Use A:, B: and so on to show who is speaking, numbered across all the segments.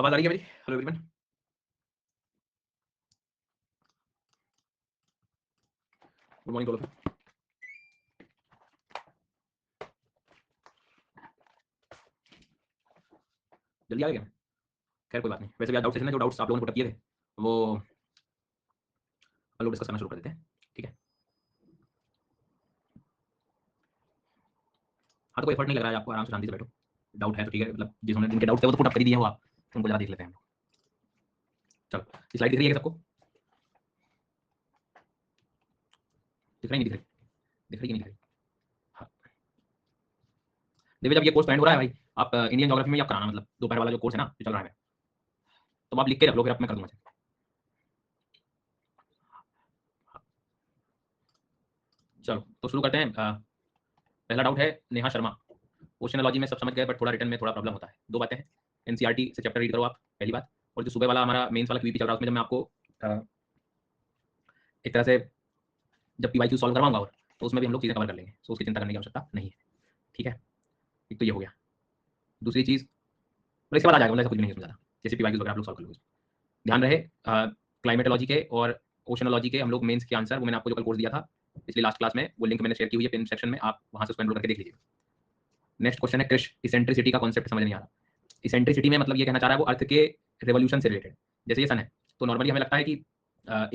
A: आवाज आ रही है मेरी? Hello everyone. Good morning all of you. जल्दी आ गया क्या? खैर कोई बात नहीं। वैसे भी आज डाउट सेशन है, जो डाउट्स आप लोगों ने पुट किए थे वो हम लोग डिस्कस करना शुरू कर देते हैं। ठीक है? हाँ, तो कोई एफर्ट नहीं लग रहा है आपको, आराम से शांति से बैठो। डाउट है तो ठीक है, मतलब जिनके डाउट थे वो तो पुट अप कर ही दिए हैं, वो आप उनको जरा देख लेते हैं हम लोग। चलो, ये स्लाइड दिख रही है सबको? दिख रही नहीं दिख रही? दिख रही कि नहीं दिख रही? हाँ। देखिए, जब ये कोर्स एंड हो रहा है भाई, आप इंडियन ज्योग्राफी में आप कराना, मतलब दोपहर वाला जो कोर्स है ना जो चल रहा है, तो आप लिख के रख लो, फिर मैं कर दूंगा। चलो तो शुरू करते हैं। पहला डाउट है नेहा शर्मा। ओशनोलॉजी में सब समझ गए, बट थोड़ा रिटर्न में थोड़ा प्रॉब्लम होता है। दो बातें हैं, एनसीईआरटी से चैप्टर रीड करो आप, पहली बात। और जो सुबह वाला हमारा मेंस वाला क्यूबी चल रहा है, उसमें जब मैं आपको एक तरह से जब पीवाईक्यू सॉल्व करवाऊंगा, और तो उसमें भी हम लोग चीज़ें कवर कर लेंगे, तो उसकी चिंता करने की आवश्यकता नहीं है। ठीक है? एक तो ये हो गया। दूसरी चीज़, और इसके बाद आ जाएगा, मतलब ऐसा कुछ भी नहीं है समझा, जैसे पीवाईक्यूज वगैरह आप लोग सॉल्व कर लोगे। ध्यान रहे, क्लाइमेटोलॉजी के और ओशनोलॉजी के हम लोग मेंस के आंसर, वो मैंने आपको जो कल कोर्स दिया था पिछली लास्ट क्लास में, वो लिंक मैंने शेयर की हुई है पिन सेक्शन में, आप वहां से उसको एनरोल करके देख लीजिए। नेक्स्ट क्वेश्चन है क्रिश, इसेंट्रिसिटी का कॉन्सेप्ट समझ नहीं आ रहा। इसेंट्रिसिटी में मतलब ये कहना चाह रहा है वो अर्थ के रेवोल्यूशन से रिलेटेड। जैसे ये सन है, तो नॉर्मली हमें लगता है कि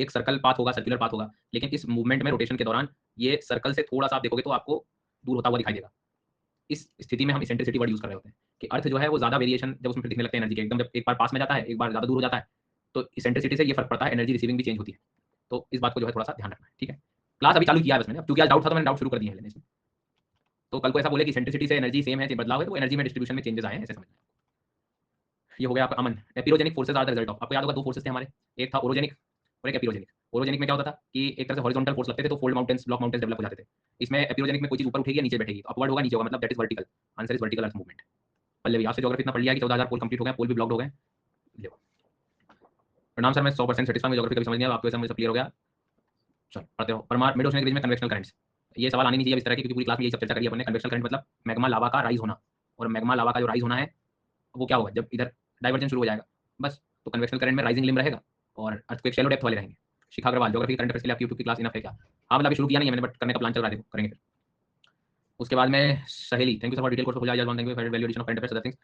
A: एक सर्कल पाथ होगा, सर्कुलर पाथ होगा, लेकिन इस मूवमेंट में, रोटेशन के दौरान, ये सर्कल से थोड़ा सा आप देखोगे तो आपको दूर होता हुआ दिखाई देगा। इस स्थिति में हम इसेंट्रिसिटी वर्ड यूज कर रहे होते हैं कि अर्थ जो है वो ज्यादा वेरिएशन जब उसमें दिखने लगते हैं एनर्जी के, एकदम जब एक बार पास में जाता है, एक बार ज्यादा दूर हो जाता है, तो इसेंट्रिसिटी से ये फर्क पड़ता है, एनर्जी रिसीविंग भी चेंज होती है। तो इस बात को जो है थोड़ा सा ध्यान रखना है। ठीक है? क्लास अभी चालू किया है बस मैंने, अब क्योंकि आज डाउट था तो मैंने डाउट शुरू कर दिया है लेने से। तो कल को ऐसा बोले कि इसेंट्रिसिटी से एनर्जी सेम है, बदलाव है, तो एनर्जी में डिस्ट्रीब्यूशन में चेंजेस आए हैं, ऐसे समझना। ये हो गया आपका Aman. Epeirogenic forces are the result of, आपको याद होगा दो फोर्सेस थे हमारे, एक था ओरोजेनिक और एक एपिरोजेनिक। ओरोजेनिक में क्या होता था कि एक तरह से हॉरिजॉन्टल फोर्स लगते थे, तो fold mountains, block mountains develop हो जाते थे। इसमें एपिरोजेनिक में कोई चीज ऊपर उठेगी या नीचे बैठेगी, तो अपवर्ड होगा, नीचे होगा, मतलब that is vertical. Answer is vertical earth movement. पल्ले भी आज से ज्योग्राफी इतना पढ़ लिया कि 14,000 पोल कंप्लीट हो गए, पोल भी ब्लॉक्ड हो गए। लो, प्रणाम सर, मैं 100% सेटिस्फाई हूं, ज्योग्राफी का भी समझ नहीं आया, आपको ऐसा मुझे सब क्लियर हो गया। चलो पढ़ते रहो। परमार, मिड ओशन के बीच में कन्वेक्शनल करंट्स, ये सवाल आने नहीं चाहिए इस तरह की, क्योंकि पूरी क्लास में यही सब चर्चा करी अपन ने। कन्वेक्शनल करंट मतलब मैग्मा लावा का राइज होना, और मैग्मा लावा का जो राइज होना है वो क्या होगा, जब इधर डाइवर्जन शुरू हो जाएगा बस, तो कन्वेक्शनल करंट में राइजिंग लिम रहेगा और अर्थक्वेक शैलो डेप्थ वाले रहेंगे। शिखा अग्रवाल, ज्योग्राफी करंट अफेयर्स के लिए आपकी यूट्यूब की क्लास इनफ है क्या? हाँ, मतलब अभी शुरू किया नहीं है मैंने, बट करने का प्लान चल रहा है, देखो करेंगे फिर। उसके बाद में सहेली, thank you sir for detail course हो जाए, just one thank you for value addition of current affairs other things.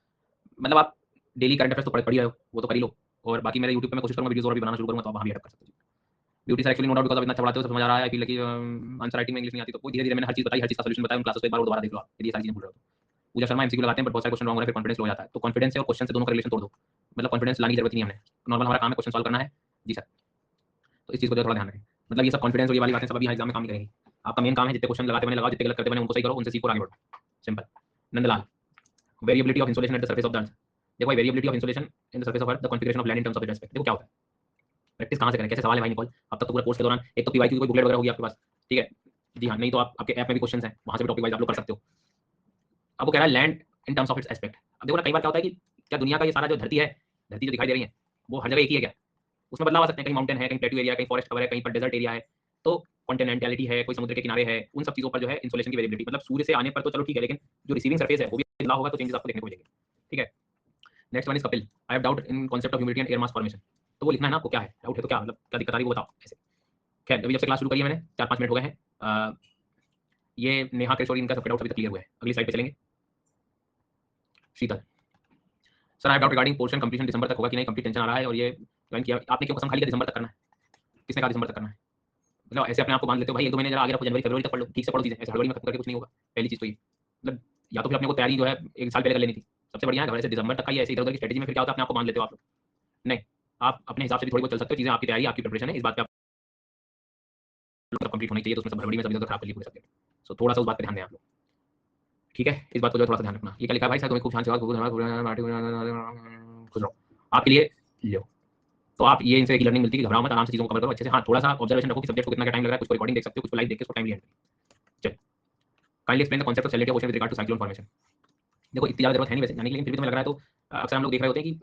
A: मतलब आप डेली करंट अफेयर्स तो पढ़ ही रहे हो, वो तो कर ही लो, और बाकी मेरे यूट्यूब पे मैं कोशिश करूंगा वीडियोस और भी बनाना शुरू करूंगा, तो आप वहां भी अडॉप्ट कर सकते हो। Beauty sir actually no doubt, because आप इतना अच्छा पढ़ाते हो, सब समझ आ रहा है। आई फील कि आंसर राइटिंग में इंग्लिश नहीं आती, तो कोई धीरे-धीरे मैंने हर चीज़ बताई, हर चीज़ का सॉल्यूशन बताया, उन क्लासेस को एक बार और दोबारा देख लो आप, यदि ये सारी चीज़ें भूल रहे हो तो। पूजा शर्मा, एमसीक्यू लगाते हैं बट बहुत सारे क्वेश्चन रॉन्ग हो रहे हैं, फिर कॉन्फिडेंस लो हो जाता है। तो कॉन्फिडेंस से और क्वेश्चन से दोनों का रिलेशन तोड़ दो, मतलब कॉन्फिडेंस लाने की जरूरत नहीं है हमें, नॉर्मल हमारा काम है क्वेश्चन सॉल्व करना है। जी सर, तो इस चीज़ को जो थोड़ा ध्यान रखें, मतलब ये सब कॉन्फिडेंस और ये वाली बातें सब अभी एग्जाम में काम नहीं करेंगी। आपका मेन काम है जितने क्वेश्चन लगाते बने लगाओ, जितने गलत करते बने उनको सही करो, उनसे सीखो और आगे बढ़ो, simple. Nandlal, variability of insolation at the surface of the earth. देखो भाई, variability of insolation in the surface of earth, the configuration of land in terms of it aspect. देखो क्या होता है, प्रैक्टिस कहाँ से करें, कैसे सवाल है भाई निकॉल, अब तक तो पूरा कोर्स के दौरान एक तो पीवाईक्यू कोई बुकलेट वगैरह होगी आपके पास, ठीक है? जी हाँ, नहीं तो आप आपके ऐप में भी क्वेश्चंस हैं, वहां से भी टॉपिक वाइज आप लोग कर सकते हो। अब वो कह रहा है land in terms of its aspect. अब देखो ना, कई बार क्या होता है कि क्या दुनिया का ये सारा जो धरती है, धरती जो दिखाई दे रही है, वो हर जगह एक ही है क्या? उसमें बदलाव आ सकते हैं, कहीं माउंटेन है, कहीं प्लेट्यू एरिया, कहीं फॉरेस्ट कवर है, कहीं पर डेजर्ट एरिया है, तो कॉन्टिनेंटलिटी है, कोई समुद्र के किनारे है, उन सब चीजों पर जो है इंसोलेशन की वेरिएबिलिटी, मतलब सूर्य से आने पर तो चलो ठीक है, लेकिन जो रिसीविंग सरफेस है वो भी बदलाव होगा, तो चेंजेस आपको देखने को मिलेंगे। ठीक है? Next one is Kapil, I have doubt in concept of humidity and air mass formation. तो वो लिखना है ना आपको, क्या है डाउट है, तो क्या मतलब क्या दिक्कत आ रही है वो बताओ ऐसे। खैर, अभी जब से क्लास शुरू करी है मैंने, 4-5 मिनट हो गए हैं। ये नेहा किशोरी, इनका सबके डाउट अभी तक क्लियर हुआ है। अगली स्लाइड पे चलेंगे। Sheetal, sir I have doubt regarding portion completion, दिसंबर तक होगा कि नहीं, कंप्लीट टेंशन आ रहा है, और ये ज्वाइन किया आपने, क्यों कसम खा ली दिसंबर तक करना है? किसने कहा दिसंबर तक करना है? मतलब ऐसे अपने आप को बांध लेते हो भाई, 1-2 महीने जरा आगे रखो, जनवरी फरवरी तक पढ़ लो, ठीक से पढ़ो चीजें, ऐसे हड़बड़ी में खत्म करके कुछ नहीं होगा। पहली चीज तो ये, मतलब या तो फिर अपने को तैयारी जो है 1 साल पहले कर लेनी थी, सबसे बढ़िया है। ऐसे दिसंबर तक का ये ऐसे इधर उधर की स्ट्रेटेजी में फिर क्या होता है, अपने आप को बांध लेते हो आप लोग। नहीं, आप अपने हिसाब से भी थोड़ी बहुत चल सकते हो, चीजें आपकी तैयारी आपकी प्रिपरेशन है, इस बात पे आप कंप्लीट होनी चाहिए, तो उसमें सब हड़बड़ी में सब इधर खराब कर लिए पूरे सब्जेक्ट। सो थोड़ा सा उस बात पे ध्यान दें आप लोग, ठीक है? इस बात को जो थोड़ा सा ध्यान रखना। ये क्या लिखा है भाई साहब, तुम्हें खूब शांत से खुश रहो, आपके लिए लो। तो आप ये इनसे एक लर्निंग मिलती है कि घबराओ मत, आराम से चीजों को कवर करो अच्छे से। हाँ, थोड़ा सा ऑब्जर्वेशन रखो कि सब्जेक्ट को कितना टाइम लग रहा है, कुछ को रिकॉर्डिंग देख सकते हो, कुछ को लाइव देख के उसको टाइम लिया। चल, kindly explain the concept of salinity of ocean with regard to cyclone formation. देखो इतनी ज्यादा जरूरत है नहीं वैसे जाने की, लेकिन फिर भी तुम्हें लग रहा है तो अक्सर हम लोग देख रहे होते हैं कि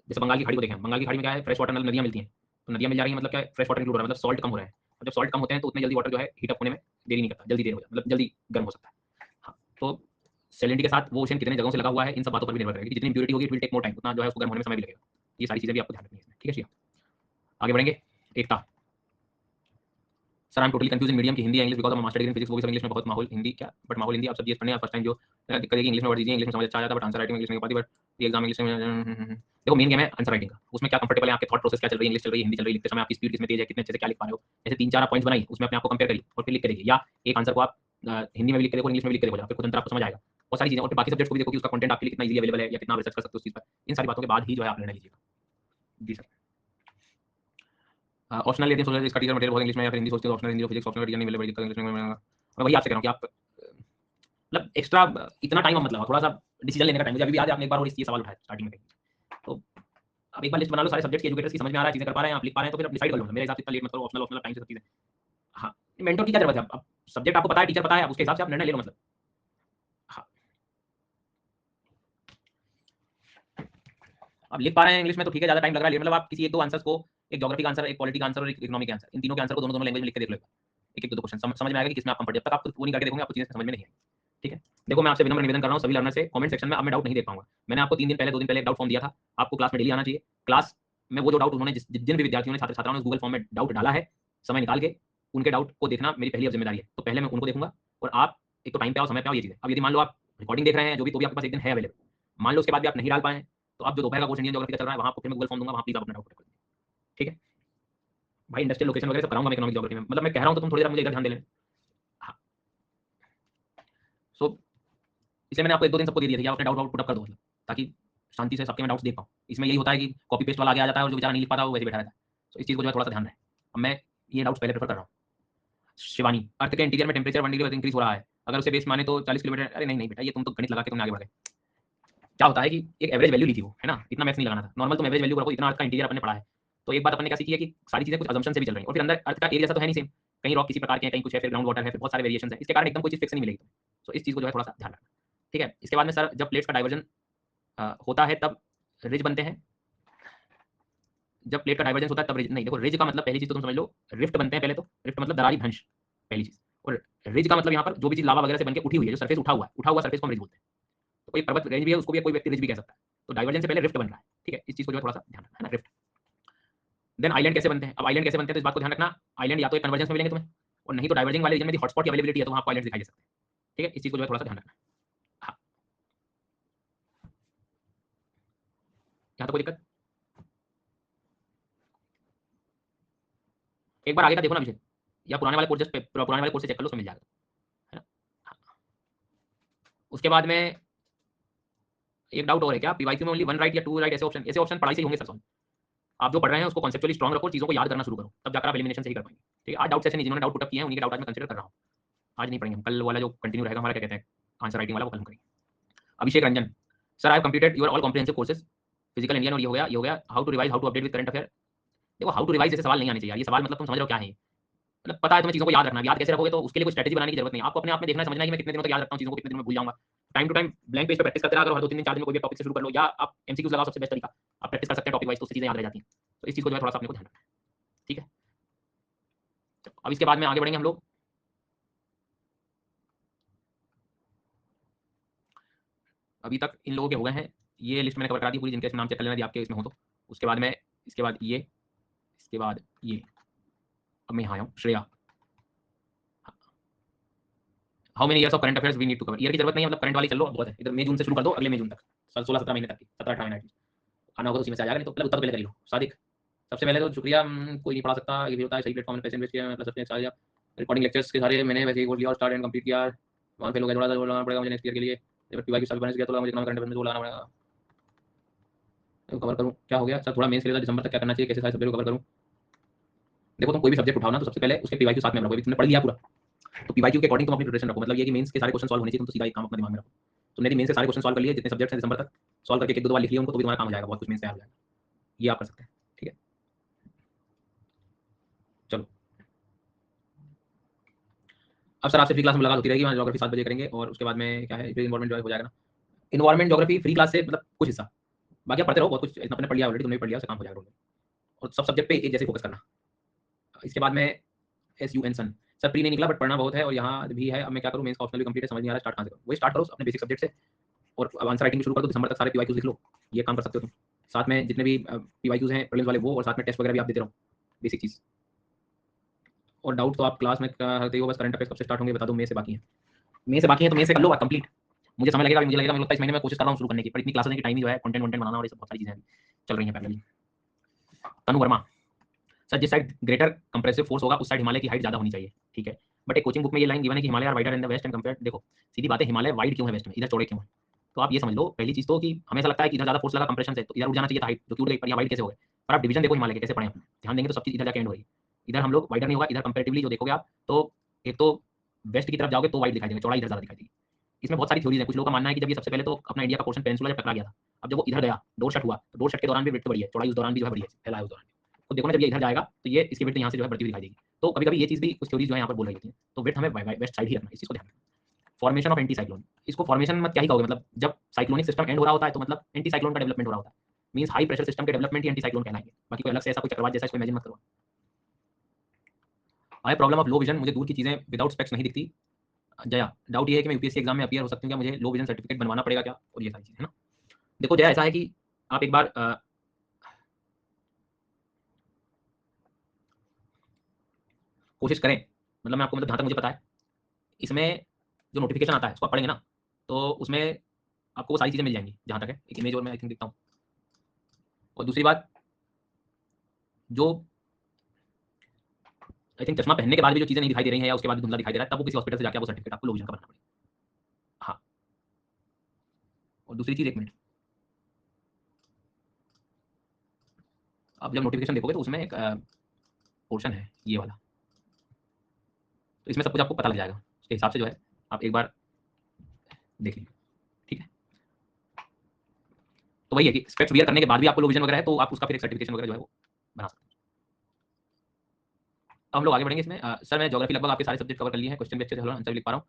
A: जैसे बंगाल की खाड़ी को देखें, बंगाल की खाड़ी में क्या है, फ्रेश वाटर नदियां मिलती हैं, तो नदियां मिल जा रही है मतलब क्या है, फ्रेश वाटर इंक्लूड हो रहा है, मतलब सॉल्ट कम हो रहा है। और जब सॉल्ट कम होते हैं तो उतने जल्दी वाटर जो है हीट अप होने में देरी नहीं करता, जल्दी देर हो जाता, मतलब जल्दी गर्म हो सकता है। हाँ, तो सैलिनिटी के साथ वो ओशन कितने जगहों से लगा हुआ है, इन सब बातों पर भी निर्भर करेगा कि जितनी इम्प्योरिटी होगी it will take more time, उतना जो है उसको गर्म होने में समय भी लगेगा। ये सारी चीजें भी आपको ध्यान रखनी है इसमें, ठीक है। आगे बढ़ेंगे। Ekta sir I am totally confuse in medium की Hindi English because master degree in physics, वो भी सब इंग्लिश में बहुत माहौल हिंदी क्या बट माहौल हिंदी। आप सब ये पढ़ने फर्स्ट टाइम जो दिक्कत है कि इंग्लिश में वर्ड दीजिए, इंग्लिश में समझ अच्छा आ जाता है बट आंसर राइटिंग इंग्लिश नहीं हो पाती, बट ये एग्जाम इंग्लिश में। देखो मेन गेम है आंसर राइटिंग का, उसमें क्या कंफर्टेबल है, आपके थॉट प्रोसेस क्या चल रही है, इंग्लिश चल रही है, हिंदी चल रही है, लिखते समय आपकी स्पीड कितनी तेज है, कितने अच्छे से क्या लिख पा रहे हो। जैसे 3-4 पॉइंट्स बनाई, उसमें अपने आप को कंपेयर करिए और फिर लिख के देखिए, या एक आंसर को आप हिंदी में भी लिख के देखो, इंग्लिश में भी लिख के देखो, फिर खुद अंतर आपको समझ आएगा। बहुत सारी चीजें, और फिर बाकी सब्जेक्ट्स को भी देखो कि उसका कंटेंट आपके लिए कितना इजीली अवेलेबल है या कितना रिसर्च कर सकते हो उस चीज पर। इन सारी बातों के बाद ही जो है आप निर्णय लीजिएगा। जी सर। ऑप्शनल यदि सोचा इसका टीचर मटेरियल बहुत इंग्लिश में या फिर हिंदी सोचते हो, optional Hindi physics optional teacher नहीं मिले, बड़ी दिक्कत इंग्लिश में। मैं वही आपसे कह रहा हूं कि आप मतलब एक्स्ट्रा इतना टाइम मतलब थोड़ा सा डिसीजन लेने का टाइम, मुझे अभी भी याद है आपने एक बार और इस सवाल उठाया स्टार्टिंग में, तो आप एक बार लिस्ट बना लो सारे सब्जेक्ट्स के एजुकेटर्स की, समझ में आ रहा है, चीजें कर पा रहे हैं, आप लिख पा रहे हैं, तो फिर आप डिसाइड कर लो। मेरे हिसाब से इतना लेट मत करो, ऑप्शनल ऑप्शनल टाइम से सब चीजें। हाँ, मेंटर की क्या जरूरत है, अब सब्जेक्ट आपको पता है, टीचर पता है, उसके हिसाब से आप निर्णय ले लो मतलब। हाँ, आप लिख पा रहे हैं इंग्लिश में तो ठीक है, ज्यादा टाइम लग रहा है, मतलब आप किसी एक दो आंसर्स को, एक ज्योग्राफी का आंसर, एक पॉलिटी का आंसर और एक इकोनॉमिक का आंसर, इन तीनों के आंसर को दोनों लैंग्वेज में लिख के देख लो, एक एक दो क्वेश्चन समझ में आएगा कि किसमें आप कंफर्ट। जब तक आप वो नहीं करके देखोगे आपको चीजें समझ में नहीं आएगी, ठीक है। देखो मैं आपसे विनम्र निवेदन कर रहा हूँ सभी लर्नर से, कमेंट सेक्शन में अब मैं डाउट नहीं देख पाऊंगा। मैंने आपको 3 दिन पहले 2 दिन पहले एक डाउट फॉर्म दिया था, आपको क्लास में डेली आना चाहिए। क्लास में वो जो डाउट उन्होंने जिन भी विद्यार्थियों ने छात्र छात्राओं ने गूगल फॉर्म में डाउट डाला है, समय निकाल के उनके डाउट को देखना मेरी पहली अब जिम्मेदारी है। तो पहले मैं उनको देखूंगा और आप एक तो टाइम पे आओ, समय पे आओ, ये चीजें। अब यदि मान लो आप रिकॉर्डिंग देख रहे हैं जो भी, तो भी आपके पास एक दिन है अवेलेबल, मान लो उसके बाद भी आप नहीं डाल पाए, तो आप जो दोपहर का कोर्स इंडियन ज्योग्राफी का चल रहा है वहां आपको फिर मैं गूगल फॉर्म दूंगा, वहां प्लीज आप अपना डाउट कर दीजिए, ठीक है भाई। इंडस्ट्रियल लोकेशन वगैरह सब कराऊंगा मैं इकोनॉमिक ज्योग्राफी में, मतलब मैं कह रहा हूं तो तुम थोड़ी देर मुझे इधर ध्यान दे लेना। हाँ, सो इसलिए मैंने आपको 1-2 दिन सबको दे दिया था कि आप अपने डाउट पुट अप कर दो, मतलब ताकि शांति से सबके मैं डाउट्स देख पाऊँ। इसमें यही होता है कि कॉपी पेस्ट वाला आगे आ जाता है और जो बेचारा नहीं लिख पाता वो वैसे बैठा रहता है। तो इस चीज़ को जो है थोड़ा सा ध्यान रहे। अब मैं ये डाउट्स पहले प्रेफर कर रहा हूँ। शिवानी, अर्थ के इंटीरियर में टेम्परेचर 1 डिग्री इंक्रीज हो रहा है, अगर उसे बेस माने तो 40 किलोमीटर। अरे नहीं नहीं बेटा, ये तुम तो गणित लगा के तुमने आगे बढ़ गए। क्या होता है कि एक एवरेज वैल्यू ली थी वो, है ना, इतना मैथ्स नहीं लगाना था, नॉर्मल तुम एवरेज वैल्यू रखो, इतना अर्थ का इंटीरियर अपने पढ़ा है। तो एक बात अपन ने क्या सीखी है कि सारी चीजें कुछ अजम्पशन से भी चल रही हैं, और फिर अंदर अर्थ का एरिया जैसा तो है नहीं सेम, कहीं रॉक किसी प्रकार के हैं, कहीं कुछ है, फिर ग्राउंड वाटर है, फिर बहुत सारे वेरिएशन है, इसके कारण एकदम कोई चीज फिक्स नहीं मिलेगी तुम्हें। तो इस चीज को जो है थोड़ा सा ध्यान रखना, ठीक है। इसके बाद में सर जब प्लेट्स का डाइवर्जन होता है तब रिज बनते हैं, जब प्लेट का डाइवर्जेंस होता है तब रिज नहीं। देखो रिज का मतलब पहली चीज तो तुम समझ लो, रिफ्ट बनते हैं पहले तो, रिफ्ट मतलब दरारी भंश, पहली चीज। और रिज का मतलब यहाँ पर जो भी चीज लावा वगैरह से बनके उठी हुई है, जो सरफेस उठा हुआ सरफेस को हम रिज बोलते हैं। तो कोई पर्वत रेंज भी है उसको भी कोई व्यक्ति रिज भी कह सकता है। तो डाइवर्जेंस से पहले रिफ्ट बन रहा है, ठीक है, इस चीज को जो है थोड़ा सा ध्यान रखना है ना, रिफ्ट। देन आइलैंड कैसे बनते हैं, अब आइलैंड कैसे बनते हैं तो इस बात को ध्यान रखना, आइलैंड या तो एक कन्वर्जेंस में मिलेंगे तुम्हें, और नहीं तो डाइवर्जिंग वाले रीजन में हॉटस्पॉट की अवेलेबिलिटी है तो वहाँ आपको आइलैंड दिखाई दे सकते हैं, ठीक है। इस चीज को जो है थोड़ा सा ध्यान रखना। हाँ, यहाँ तो कोई दिक्कत, एक बार आगे का देखो ना विषय, या पुराने वाले कोर्स जस्ट पुराने वाले कोर्स से चेक कर लो, उसमें मिल जाएगा, है ना। हाँ। उसके बाद में एक डाउट और है, क्या पीवाईक्यू में ओनली 1 राइट या 2 राइट, ऐसे ऑप्शन पढ़ाई से ही होंगे सर। आप जो पढ़ रहे हैं उसको कॉन्सेप्चुअली स्ट्रांग रखो, चीजों को याद करना शुरू करो, तब जाकर आप एलिमिनेशन सही कर पाएंगे, ठीक है। आज डाउट सेशन नहीं, जिन्होंने डाउट पुट अप किए हैं उन्हीं के डाउट आज मैं कंसीडर कर रहा हूँ। आज नहीं पढ़ेंगे, कल वाला जो कंटिन्यू रहेगा हमारा, क्या कहते हैं, आंसर राइटिंग वाला, वो कल हम करेंगे। Abhishek Ranjan, sir I have completed your all comprehensive courses, physical Indian और ये हो गया, how to revise, how to update with current affair. देखो हाउ टू रिवाइज जैसे सवाल नहीं आने चाहिए यार, ये सवाल मतलब तुम समझ रहे हो क्या है, मतलब पता है तुम्हें चीजों को याद रखना, याद कैसे रखोगे तो उसके लिए कोई स्ट्रेटजी बनाने की जरूरत नहीं, आपको अपने आप में देखना समझना है कि मैं कितने दिनों तक याद रखता हूँ चीजों को, कितने दिन में भूल जाऊंगा। Time to time blank page पे प्रैक्टिस करते रहा करो, हर 2-3 दिन 4 दिन में कोई भी टॉपिक से शुरू कर लो, या आप एमसीक्यूज लगाओ, सबसे बेस्ट तरीका। आप प्रैक्टिस कर सकते हैं टॉपिक वाइज, तो उससे चीजें याद रह जाती हैं। तो इस चीज को जो है थोड़ा सा अपने को ध्यान रखना है, ठीक है। अब इसके बाद में आगे बढ़ेंगे हम लोग। अभी तक इन लोगों के हो गए हैं, ये लिस्ट मैंने कवर करा दी पूरी, जिनके नाम चेक कर लेना यदि आपके इसमें हो तो। उसके बाद में इसके बाद ये, इसके बाद ये, अब मैं यहाँ आया हूँ, Shreya, how many years of current affairs we need to cover. Year की जरूरत नहीं है, मतलब करंट वाली चल लो, बहुत है, इधर मई जून से शुरू कर दो, अगले मई जून तक, 16-17 महीने तक की, 17-18 महीने की आना होगा तो उसी में से आ जाएगा, नहीं तो पहले उत्तर पहले कर लो। सादिक, सबसे पहले तो शुक्रिया, कोई नहीं पढ़ा सकता, ये भी होता है, सही प्लेटफॉर्म में पैसे इन्वेस्ट किया, मतलब सबसे सारे रिकॉर्डिंग लेक्चर्स के सारे मैंने वैसे ही कोर्स लिया और स्टार्ट एंड कंप्लीट किया, वहाँ पे लोग थोड़ा सा लगाना पड़ेगा मुझे नेक्स्ट ईयर के लिए, जब पीवाई की सब बने गया तो मुझे करंट अफेयर्स में लगाना पड़ेगा, कवर करूँ क्या हो गया सर, थोड़ा मेंस के लिए दिसंबर तक क्या करना चाहिए, कैसे सारे सब्जेक्ट को कवर करूँ। देखो तुम कोई भी सब्जेक्ट उठाओ ना तो सबसे पहले उसके पीवाईक्यू साथ में रखो, तुमने पढ़ लिया पूरा, तो पीवाईक्यू के अकॉर्डिंग तुम अपनी प्रिपरेशन रखो, मतलब ये कि मेंस के सारे क्वेश्चन सॉल्व होने चाहिए, तुम तो सीधा एक काम अपने दिमाग में रखो। तुमने यदि मेंस के सारे क्वेश्चन सॉल्व कर लिए जितने सब्जेक्ट्स हैं दिसंबर तक, सॉल्व करके 1-2 बार लिख लिया उनको, तो भी तुम्हारा काम हो जाएगा, बहुत कुछ मेंस तैयार हो जाएगा, ये आप कर सकते हैं, ठीक है। चलो अब सर आपसे फ्री क्लास में मुलाकात होती रहेगी, वहाँ ज्योग्राफी 7 बजे करेंगे, और उसके बाद में क्या है, इन्वायरमेंट जो हो जाएगा ना, इन्वायरमेंट ज्योग्राफी फ्री क्लास से मतलब कुछ हिस्सा, बाकी आप पढ़ते रहो, बहुत कुछ इतना अपने पढ़ लिया ऑलरेडी, तुमने भी पढ़ लिया, उससे काम हो जाएगा, और सब सब्जेक्ट पे एक जैसे फोकस करना। इसके बाद में SUN सन, सर प्री नहीं निकला बट पढ़ना बहुत है और यहाँ भी है, अब मैं क्या करूँ, मेंस का ऑप्शनल भी कंप्लीट है, समझ नहीं आ रहा स्टार्ट कहाँ से करूँ। वही स्टार्ट करो अपने बेसिक सब्जेक्ट से और अब आंसर राइटिंग शुरू कर दो, दिसंबर तक सारे पीवाईक्यूज लिख लो, ये काम कर सकते हो तुम। साथ में जितने भी पीवाईक्यूज हैं प्रीलिम्स वाले वो, और साथ में टेस्ट वगैरह भी आप देते रहो, बेसिक चीज़। और डाउट तो आप क्लास में करते हो, बस करंट अफेयर्स कब से स्टार्ट होंगे बता दो, मई से बाकी है, मई से बाकी है तो मई से कर लो कंप्लीट। मुझे समय लगेगा, मुझे लगता है इस महीने में कोशिश कर रहा हूँ शुरू करने की, पर इतनी क्लासेस की टाइम ही जो है, कंटेंट बनाना और ये सब बहुत सारी चीज़ें चल रही हैं पहले। तनु वर्मा, सर जिस साइड ग्रेटर कंप्रेसिव फोर्स होगा उस साइड हिमालय की हाइट ज्यादा होनी चाहिए, ठीक है, बट एक कोचिंग बुक में ये लाइन गिवन है कि Himalaya are wider in the west and compare. देखो सीधी बात है, हिमालय वाइड क्यों है वेस्ट में, इधर चौड़े क्यों है, तो आप ये समझ लो पहली चीज तो कि हमें ऐसा लगता है कि इधर ज्यादा फोर्स लगा कंप्रेशन से तो इधर उड़ जाना चाहिए था हाइट, जो कि उड़ गई, पर यहाँ वाइड कैसे हो गए। पर आप डिवीजन देखो हिमालय के कैसे पड़े हैं, ध्यान देंगे तो सब चीज इधर जाके एंड हो रही है, इधर हम लोग वाइडर नहीं होगा, इधर कंपेरेटिवली जो देखोगे आप तो एक तो वेस्ट की तरफ जाओगे तो वाइड दिखाई देगा, चौड़ाई इधर ज्यादा दिखाई देगी। इसमें बहुत सारी थ्योरीज है, कुछ लोगों का मानना है कि जब ये सबसे पहले तो अपना इंडिया का पोर्शन पेनिनसुला जब टकरा गया था, अब जब वो इधर गया डोर शट हुआ तो डोर शट के दौरान भी विड्थ बढ़ी है, चौड़ाई उस दौरान भी जो है बढ़ी है, फैला है उस दौरान। तो देखो ना जब ये इधर जाएगा तो ये इसकी विड्थ यहाँ से जो है बढ़ती हुई दिखाई देगी, तो कभी कभी ये चीज भी कुछ थ्योरीज जो है यहाँ पर बोल रही होती है, तो विड्थ हमें वेस्ट साइड ही रखना है, इस चीज को ध्यान रखना। फॉर्मेशन ऑफ एंटी साइक्लोन, इसको फॉर्मेशन मत क्या ही कहोगे, मतलब जब साइक्लोनिक सिस्टम एंड हो रहा होता है तो मतलब एंटी साइक्लोन का डेवलपमेंट हो रहा होता है, मींस हाई प्रेशर सिस्टम के डेवलपमेंट ही एंटी साइक्लोन कहलाएंगे, बाकी कोई अलग से ऐसा कोई चक्रवात जैसा इसको इमेजिन मत करो। आई प्रॉब्लम ऑफ लो विजन, मुझे दूर की चीजें विदाउट स्पेक्स नहीं दिखती। जया, डाउट ये है कि मैं यूपीएससी एग्जाम में अपीयर हो सकती हूँ क्या, मुझे लो विजन सर्टिफिकेट बनवाना पड़ेगा क्या, और ये सारी चीजें है ना। देखो जया ऐसा है कि आप एक बार कोशिश करें, मतलब मैं आपको मतलब जहाँ तक मुझे पता है इसमें जो नोटिफिकेशन आता है उसको आप पढ़ेंगे ना तो उसमें आपको वो सारी चीज़ें मिल जाएंगी, जहाँ तक है एक इमेज और मैं आई थिंक दिखता हूँ। और दूसरी बात, जो आई थिंक चश्मा पहनने के बाद भी जो चीज़ें नहीं दिखाई दे रही हैं या उसके बाद भी धुंधला दिखाई दे रहा है, तब वो किसी हॉस्पिटल से जाकर वो सर्टिफिकेट आपको लो विजन का बनाना पड़ेगा। हाँ, और दूसरी चीज़, एक मिनट, आप जब नोटिफिकेशन देखोगे तो उसमें एक पोर्शन है ये वाला, तो इसमें सब कुछ आपको पता लग जाएगा, उसके हिसाब से जो है आप एक बार देख लीजिए, ठीक है। तो वही है कि स्पेक्स वियर करने के बाद भी आपको लो विजन वगैरह है तो आप उसका फिर एक सर्टिफिकेशन वगैरह जो है वो बना सकते हैं। अब हम लोग आगे बढ़ेंगे इसमें। सर मैं ज्योग्राफी लगभग आपके सारे सब्जेक्ट कवर कर लिए हैं, क्वेश्चन भी अच्छे से हल आंसर लिख पा रहा हूँ।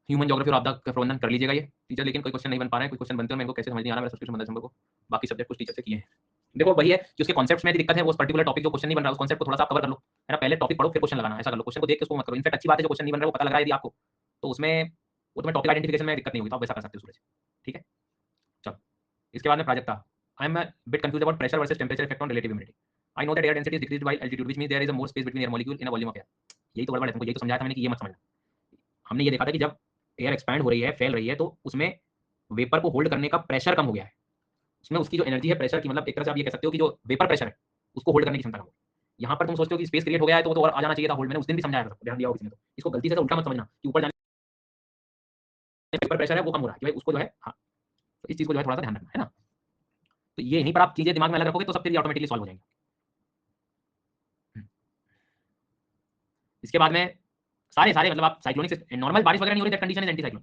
A: ह्यूमन ज्योग्राफी और आपदा का प्रबंधन कर लीजिएगा ये टीचर, लेकिन कोई क्वेश्चन नहीं बन पा रहे हैं, कोई क्वेश्चन बनते हैं मेरे को कैसे समझ नहीं आ रहा, मेरा सब्जेक्ट 15 दिसंबर को, बाकी सब्जेक्ट कुछ टीचर से किए हैं। देखो वही है कि उसके कॉन्सेप्ट्स में भी दिक्कत है, वो पर्टिकुलर टॉपिक जो क्वेश्चन नहीं बन रहा उस कॉन्सेप्ट को थोड़ा सा कवर कर लो, है ना, पहले टॉपिक पढ़ो फिर क्वेश्चन लगाना, ऐसा कर लो, क्वेश्चन को देख के उसको मत करो। इनफैक्ट अच्छी बात है जो क्वेश्चन नहीं बन रहा है वो पता लग रहा है यदि आपको, तो उसमें वो तुम्हें टॉपिक आइडेंटिफिकेशन में दिक्कत नहीं होगी, तो आप वैसा कर सकते हो सूरज, ठीक है। चलो इसके बाद में Prajakta, I am bit confuse about pressure versus temperature effect on relative humidity. I know that air density is decreased by altitude which means there is a more space between air molecule in a volume of air. यही तो गड़बड़ है, तुमको यही तो समझाया था मैंने कि ये मत समझना। हमने ये देखा था कि जब एयर एक्सपैंड हो रही है, फैल रही है, तो उसमें वेपर को होल्ड करने का प्रेशर कम हो गया है, उसमें उसकी जो एनर्जी है प्रेशर की, मतलब एक तरह से आप ये कह सकते हो कि जो वेपर प्रेशर है उसको होल्ड करने की क्षमता कम हो गई। यहाँ पर तुम सोचते हो कि स्पेस क्रिएट हो गया है तो वो तो और आ जाना चाहिए था होल्ड, मैंने उस दिन भी समझाया था, ध्यान दिया हो किसी ने तो। इसको गलती से उल्टा मत समझना कि ऊपर जाने वेपर प्रेशर है वो कम हो रहा है, कि भाई उसको जो है, हाँ, तो इस चीज को जो है थोड़ा सा ध्यान रखना है ना। तो ये यहीं पर आप चीजें दिमाग में अलग रखोगे तो सब फिर ऑटोमेटिकली सॉल्व हो जाएंगे। इसके बाद में सारे सारे मतलब आप साइक्लोनिक नॉर्मल बारिश वगैरह नहीं हो रही, that condition is anti cyclone.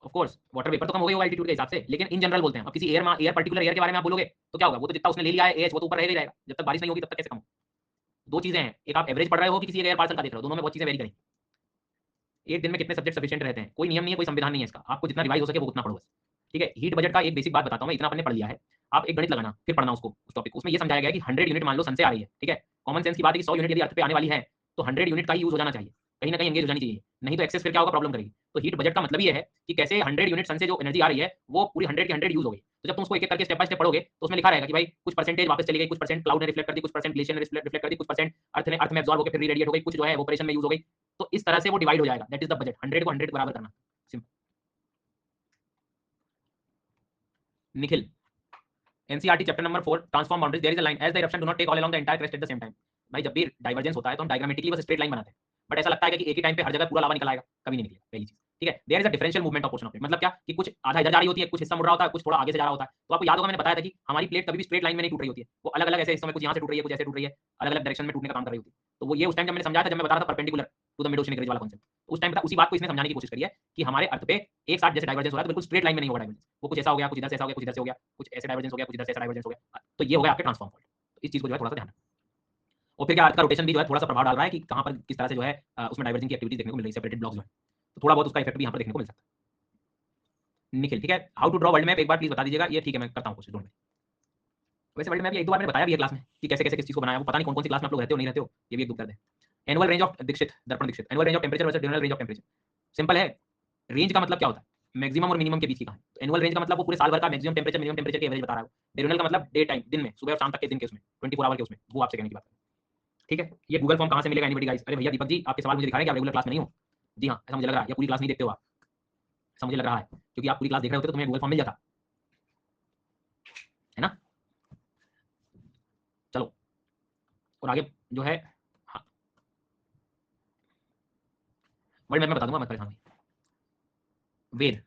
A: Of course water vapour तो कम हो गई होगा एल्टीट्यूड के हिसाब से, लेकिन इन जनरल बोलते हैं। अब किसी एयर पर्टिकुलर एयर के बारे में आप बोलोगे तो क्या होगा, वो तो जितना उसने ले लिया है एच वो तो ऊपर रहेगा ही रहेगा, जब तक बारिश नहीं होगी तब तक कैसे कम हो। दो चीजें हैं, एक आप एवरेज पढ़ रहे हो कि किसी एक एयर पार्सल का देख रहे हो, दोनों में बहुत चीजें वेरी करेंगी। एक दिन में कितने सब्जेक्ट सफिशिएंट रहते हैं, कोई नियम नहीं है, कोई संविधान नहीं है इसका, आपको जितना रिवाइज हो सके वो उतना पढ़ो बस, ठीक है। हीट बजट का एक बेसिक बात बताता हूँ मैं, इतना आपने पढ़ लिया है, आप एक गणित लगाना फिर पढ़ना उसको उस टॉपिक, उसमें ये समझाया गया कि 100 यूनिट मान लो सन से आ रही है, ठीक है। कॉमन सेंस की बात है कि 100 यूनिट यदि अर्थ पे आने वाली है तो 100 यूनिट का ही यूज हो जाना चाहिए, कहीं ना कहीं एंगेज हो जानी चाहिए, नहीं तो एक्सेस फिर क्या होगा, प्रॉब्लम करेगी। तो हीट बजट का मतलब ये है कि कैसे 100 यूनिट सन से जो एनर्जी आ रही है वो पूरी 100 की 100 यूज हो गई। तो जब तुम उसको एक एक करके स्टेप बाय स्टेप पढ़ोगे तो उसमें लिखा रहेगा कि भाई कुछ परसेंटेज वापस चली गई, कुछ परसेंट क्लाउड ने रिफ्लेक्ट कर दी, कुछ परसेंट ग्लेशियर ने रिफ्लेक्ट कर दी, कुछ परसेंट अर्थ में एब्जॉर्ब होकर फिर रेडिएट हो गई, कुछ जो है ऑपरेशन में यूज हो गई। तो इस तरह से वो डिवाइड हो जाएगा, दैट इज द बजट, 100 को 100 बराबर करना, simple. Nikhil, NCERT chapter number 4 transform boundaries, there is a line as the eruption do not take all along the entire crest at the same time. भाई जब भी डाइवर्जेंस होता है तो हम डायग्रामेटिकली बस स्ट्रेट लाइन बनाते हैं, बट ऐसा लगता है कि एक ही टाइम पे हर जगह पूरा लावा निकल आएगा, कभी नहीं निकलेगा, पहली चीज, ठीक है। There is a differential movement of portion of it, मतलब क्या कि कुछ आधा इधर जा रही होती है, कुछ हिस्सा मुड़ रहा होता है, कुछ थोड़ा आगे से जा रहा होता है। तो आपको याद होगा मैंने बताया था कि हमारी प्लेट कभी भी स्ट्रेट लाइन में नहीं टूट रही होती है, वो अलग अलग ऐसे हिस्सों में कुछ यहाँ से टूट रही है, कुछ ऐसे टूट रही है, अलग अलग डायरेक्शन में टूटने का काम कर रही होती है। तो वो ये उस टाइम जब मैंने समझाया था, जब मैं बता रहा था perpendicular to the mid ocean वाला कॉन्सेप्ट, तो उस टाइम पर उसी बात को इसने समझाने की कोशिश करी है कि हमारे अर्थ पे एक साथ जैसे डाइवर्जेंस हो रहा है तो बिल्कुल स्ट्रेट लाइन में नहीं होगा डाइवर्जेंस, वो कुछ ऐसा हो गया, कुछ इधर से ऐसा हो गया, कुछ इधर से हो गया, कुछ ऐसे डाइवर्जेंस हो गया, कुछ इधर से ऐसा डाइवर्जेंस हो गया, तो ये हो गया आपके ट्रांसफॉर्म फॉल्ट। तो इस चीज को जो है थोड़ा सा ध्यान रखना। और फिर क्या अर्थ का रोटेशन भी जो है थोड़ा सा प्रभाव डाल रहा है कि कहां पर किस तरह से जो है उसमें डाइवर्जिंग की एक्टिविटी देखने को मिल रही है, सेपरेटेड ब्लॉक्स जो है, तो थोड़ा बहुत उसका इफेक्ट भी यहाँ पर देखने को मिल सकता है। निखिल, ठीक है, how to draw world map एक बार प्लीज बता दीजिएगा, ये ठीक है मैं करता हूँ कोशिश। वैसे वर्ल्ड मैप एक दो बार मैंने बताया भी है क्लास में कि कैसे कैसे किस चीज को बनाया, वो पता नहीं कौन कौन सी क्लास में आप लोग रहते हो नहीं रहते हो, ये भी एक दुख दर्द है। Annual range of Dikshit, Darpan Dikshit, annual range of temperature versus diurnal range of temperature. Simple है, रेंज का मतलब क्या होता है, मैक्सिमम और मिनिमम के बीच की कहानी। तो एनुअल रेंज का मतलब वो पूरे साल भर का मैक्सिमम टेम्परेचर मिनिमम टेम्परेचर की एवरेज बता रहा है। डिurnal का मतलब डे टाइम, दिन में, सुबह और शाम तक के दिन के उसमें 24 आवर के उसमें, वो आपसे कहने की बात है। ठीक है, ये गूगल फॉर्म कहाँ से मिलेगा एनीबॉडी गाइस? अरे भैया दीपक जी, आपके सवाल मुझे दिखा रहे हैं कि आप रेगुलर क्लास में नहीं हो। जी हाँ, ऐसा मुझे लग रहा है, या पूरी क्लास नहीं देखते हो आप, ऐसा मुझे लग रहा है, क्योंकि आप पूरी क्लास देख रहे होते तो तुम्हें गूगल फॉर्म मिल जाता है ना। चलो, और आगे जो है, हाँ, वर्ल्ड मैप में बता दूंगा, मत परेशान होइए। वेद,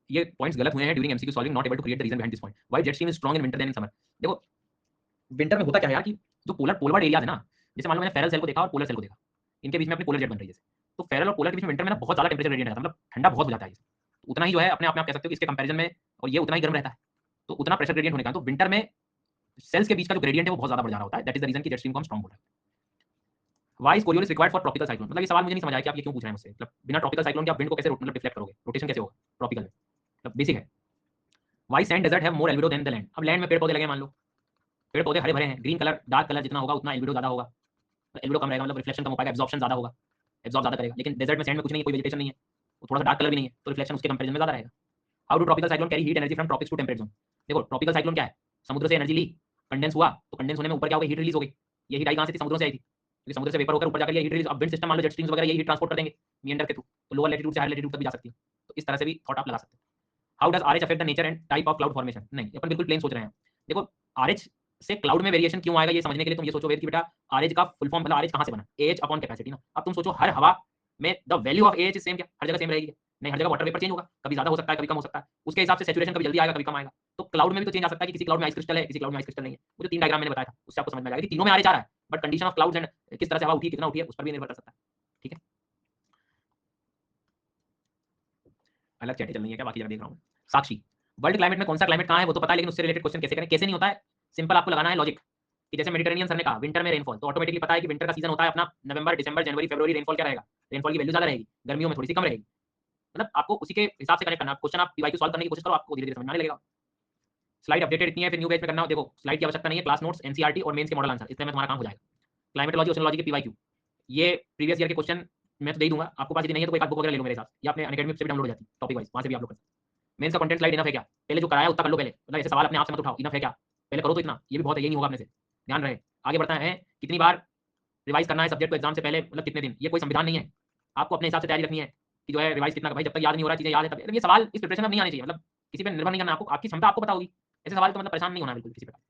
A: ये पॉइंट्स गलत हुए हैं during MCQ solving, not able to create the reason behind this point. Why jet stream is strong in winter than in summer. देखो, विंटर में होता क्या है यार कि जो पोलर एरियाज है ना, जैसे मान लो मैंने फेरल सेल को देखा और पोलर सेल को देखा, इनके बीच में अपनी पोलर जेट बन रही है जैसे, तो फेरल और पोलर के बीच में विंटर में ना बहुत ज्यादा टेम्परेचर ग्रेडियंट रहता है, मतलब ठंडा बहुत हो जाता है, उतना ही जो है अपने आप में आप कह सकते हो कि इसके कंपैरिजन में, और ये उतना ही गर्म रहता है, तो उतना प्रेशर ग्रेडियंट होने का, तो विंटर में सेल्स के बीच का जो ग्रेडियंट है वो बहुत ज्यादा बढ़ जा रहा होता है। दैट इज द रीजन कि जेट स्ट्रीम को हम स्ट्रांग बोल रहे हैं। Why is Coriolis required for tropical cyclone, मतलब ये सवाल मुझे नहीं समझ आया कि आप ये क्यों पूछ रहे हैं मुझसे, मतलब बिना ट्रॉपिकल साइक्लोन के आप विंड को कैसे मतलब डिफ्लेक्ट करोगे, रोटेशन कैसे होगा ट्रॉपिकल में, मतलब बेसिक है। Why sand desert have more albedo than the land, अब लैंड में पेड़ पौधे लगे मान लो, पेड़ पौधे हरे भरे हैं, ग्रीन कलर डार्क कलर जितना होगा उतना एल्बिडो ज्यादा होगा, एल्बिडो कम रहेगा, मतलब रिफ्लेक्शन कम हो पाएगा, एब्जॉर्प्शन ज्यादा होगा, एब्जॉर्ब ज्यादा करेगा। लेकिन डेजर्ट में सैंड में कुछ नहीं है, कोई वेजिटेशन नहीं है, वो थोड़ा सा डार्क कलर भी नहीं है, तो रिफ्लेक्शन उसके कंपैरिजन में ज्यादा रहेगा। How do tropical cyclone carry heat energy from tropics to temperate zone. देखो ट्रॉपिकल साइक्लोन क्या है, समुद्र से एनर्जी ली, कंडेंस हुआ, तो कंडेंस होने में ऊपर क्या हो गई, हीट रिलीज हो गई। ये हीट आई कहां से थी, समुद्रों से आई थी, क्योंकि समुद्र से वेपर होकर ऊपर जाकर ये हीट रिलीज, अब विंड सिस्टम मान लो जेट स्ट्रीम्स वगैरह ये हीट ट्रांसपोर्ट कर देंगे मियंडर के थ्रू, तो लोअर लैटिट्यूड से हायर लैटिट्यूड तक भी जा सकती है, तो इस तरह से भी थॉट आप लगा सकते हैं। How does RH affect the nature and type of cloud formation, नहीं अपन बिल्कुल प्लेन सोच रहे हैं। देखो आरएच से क्लाउड में वेरिएशन क्यों आएगा ये समझने के लिए तुम ये सोचो वेद कि बेटा आरएच का फुल फॉर्म मतलब आरएच कहां से बना, एच अपॉन कैपेसिटी ना। अब तुम सोचो हर हवा में the value of H is same क्या, हर जगह सेम रहेगी, नहीं, हर जगह वाटर वेपर चेंज होगा, कभी ज्यादा हो सकता है कभी कम हो सकता है, उसके हिसाब से सैचुरेशन कभी जल्दी आएगा कभी कम आएगा। तो क्लाउड में भी तो चेंज आ सकता है कि किसी क्लाउड में आइस क्रिस्टल है, किसी क्लाउड में आइस क्रिस्टल नहीं है। वो जो 3 डायग्राम मैंने बताया था उससे आपको समझ में आ जाएगा कि तीनों में आरएच आ रहा है, but condition of clouds and किस तरह से हवा उठी कितना उठी है उस पर भी निर्भर कर सकता है। ठीक है, अलग चैटें चल रही है क्या, बाकी जगह देख रहा हूँ। साक्षी, वर्ल्ड क्लाइमेट में कौन सा क्लाइमेट कहाँ है वो तो पता है, लेकिन उससे रिलेटेड क्वेश्चन कैसे करें, कैसे नहीं होता है, सिंपल आपको लगाना है लॉजिक कि जैसे मेडिटेरेनियन सर ने कहा विंटर में रेनफॉल, तो ऑटोमेटिकली पता है कि विंटर का सीजन होता है अपना नवंबर दिसंबर जनवरी फरवरी, रेनफॉल क्या रहेगा, रेनफॉल की वैल्यू ज्यादा रहेगी, गर्मियों में थोड़ी सी कम रहेगी, मतलब आपको उसी के हिसाब से कनेक्ट करना। क्वेश्चन आप पीवाईक्यू सॉल्व करने की कोशिश करो, आपको धीरे धीरे समझ आने लगेगा। स्लाइड अपडेटेड इतनी है, फिर न्यू बैच में करना हो, देखो स्लाइड की आवश्यकता नहीं है, क्लास नोट्स एनसीईआरटी और मेंस के मॉडल आंसर, इसमें तुम्हारा काम हो जाएगा। क्लाइमेटोलॉजी ओशनोलॉजी के पीवाईक्यू, ये प्रीवियस ईयर के क्वेश्चन मैं तो दे दूंगा, आपको पास यदि नहीं है तो कोई एक बुक वगैरह ले लो मेरे साथ, या अपने अनअकैडमी से भी डाउनलोड हो जाती है टॉपिक वाइज, वहां से भी आप लोग कर सकते हैं। मेंस का कंटेंट स्लाइड इनफ है क्या, पहले जो कराया उतना कर लो पहले, मतलब ऐसे सवाल अपने आप से मत उठाओ, इनफ है क्या, पहले करो तो इतना, ये भी बहुत है, ये नहीं होगा अपने से, ध्यान रहे। आगे बढ़ता है, कितनी बार रिवाइज करना है सब्जेक्ट को एग्जाम से पहले, मतलब कितने दिन, ये कोई संविधान नहीं है, आपको अपने हिसाब से तैयारी रखनी है कि जो है रिवाइज कितना, भाई जब तक याद नहीं हो रहा चीजें याद है तब, ये सवाल इस प्रिपरेशन में नहीं आने चाहिए, मतलब किसी पे निर्भर नहीं करना, आपको आपकी क्षमता आपको पता होगी, ऐसे सवाल तो मतलब परेशान नहीं होना बिल्कुल किसी प्रकार।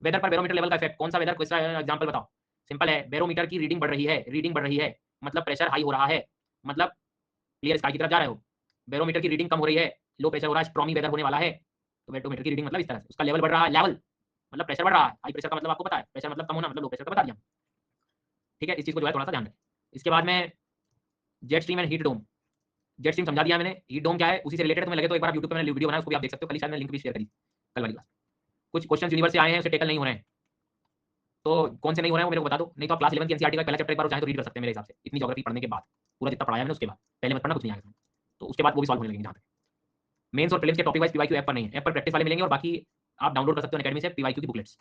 A: वेदर पर बैरोमीटर लेवल का इफेक्ट, कौन सा वेदर, कोई सा एग्जांपल बताओ। सिंपल है, बैरोमीटर की रीडिंग बढ़ रही है, रीडिंग बढ़ रही है मतलब प्रेशर हाई हो रहा है, मतलब क्लियर स्काई की तरफ जा रहे हो। बैरोमीटर की रीडिंग कम हो रही है, लो प्रेशर हो रहा है, स्ट्रॉमी वेदर होने वाला है, तो बैरोमीटर की रीडिंग मतलब इस तरह से, उसका लेवल बढ़ रहा है, लेवल मतलब प्रेशर बढ़ रहा है, हाई प्रेशर का मतलब आपको पता है, प्रेशर मतलब कम होना, मतलब लो प्रेशर का बता दिया। ठीक है, इस चीज को जो है थोड़ा सा ध्यान रखें। इसके बाद में jet stream and heat dome, jet stream समझा दिया मैंने, हीट डोम क्या है उसी से रिलेटेड तुम्हें लगे तो एक बार आप YouTube पे मैंने वीडियो बनाया उसको भी आप देख सकते हो, कल शायद मैंने लिंक भी शेयर करी कल वाली क्लास। कुछ क्वेश्चन यूनिवर्स से आए हैं उसे टेकल नहीं हो रहे हैं, तो कौन से नहीं हो रहे हैं वो मेरे को बता दो, नहीं तो आप क्लास 11 की एनसीईआरटी का पहला चैप्टर एक बार चाहे तो रीड कर सकते हैं मेरे हिसाब से, इतनी ज्योग्राफी पढ़ने के बाद, पूरा जितना पढ़ाया मैंने उसके बाद, पहले मत पढ़ना कुछ नहीं आएगा, तो उसके बाद वो भी सॉल्व होने लगेंगे। जहाँ तक मेंस और प्रीलिम्स के टॉपिक वाइज पीवाईक्यू ऐप पर नहीं है, ऐप पर प्रैक्टिस वाले मिलेंगे और बाकी आप डाउनलोड कर सकते हो अकेडमी से पीवाईक्यू की बुकलेट्स।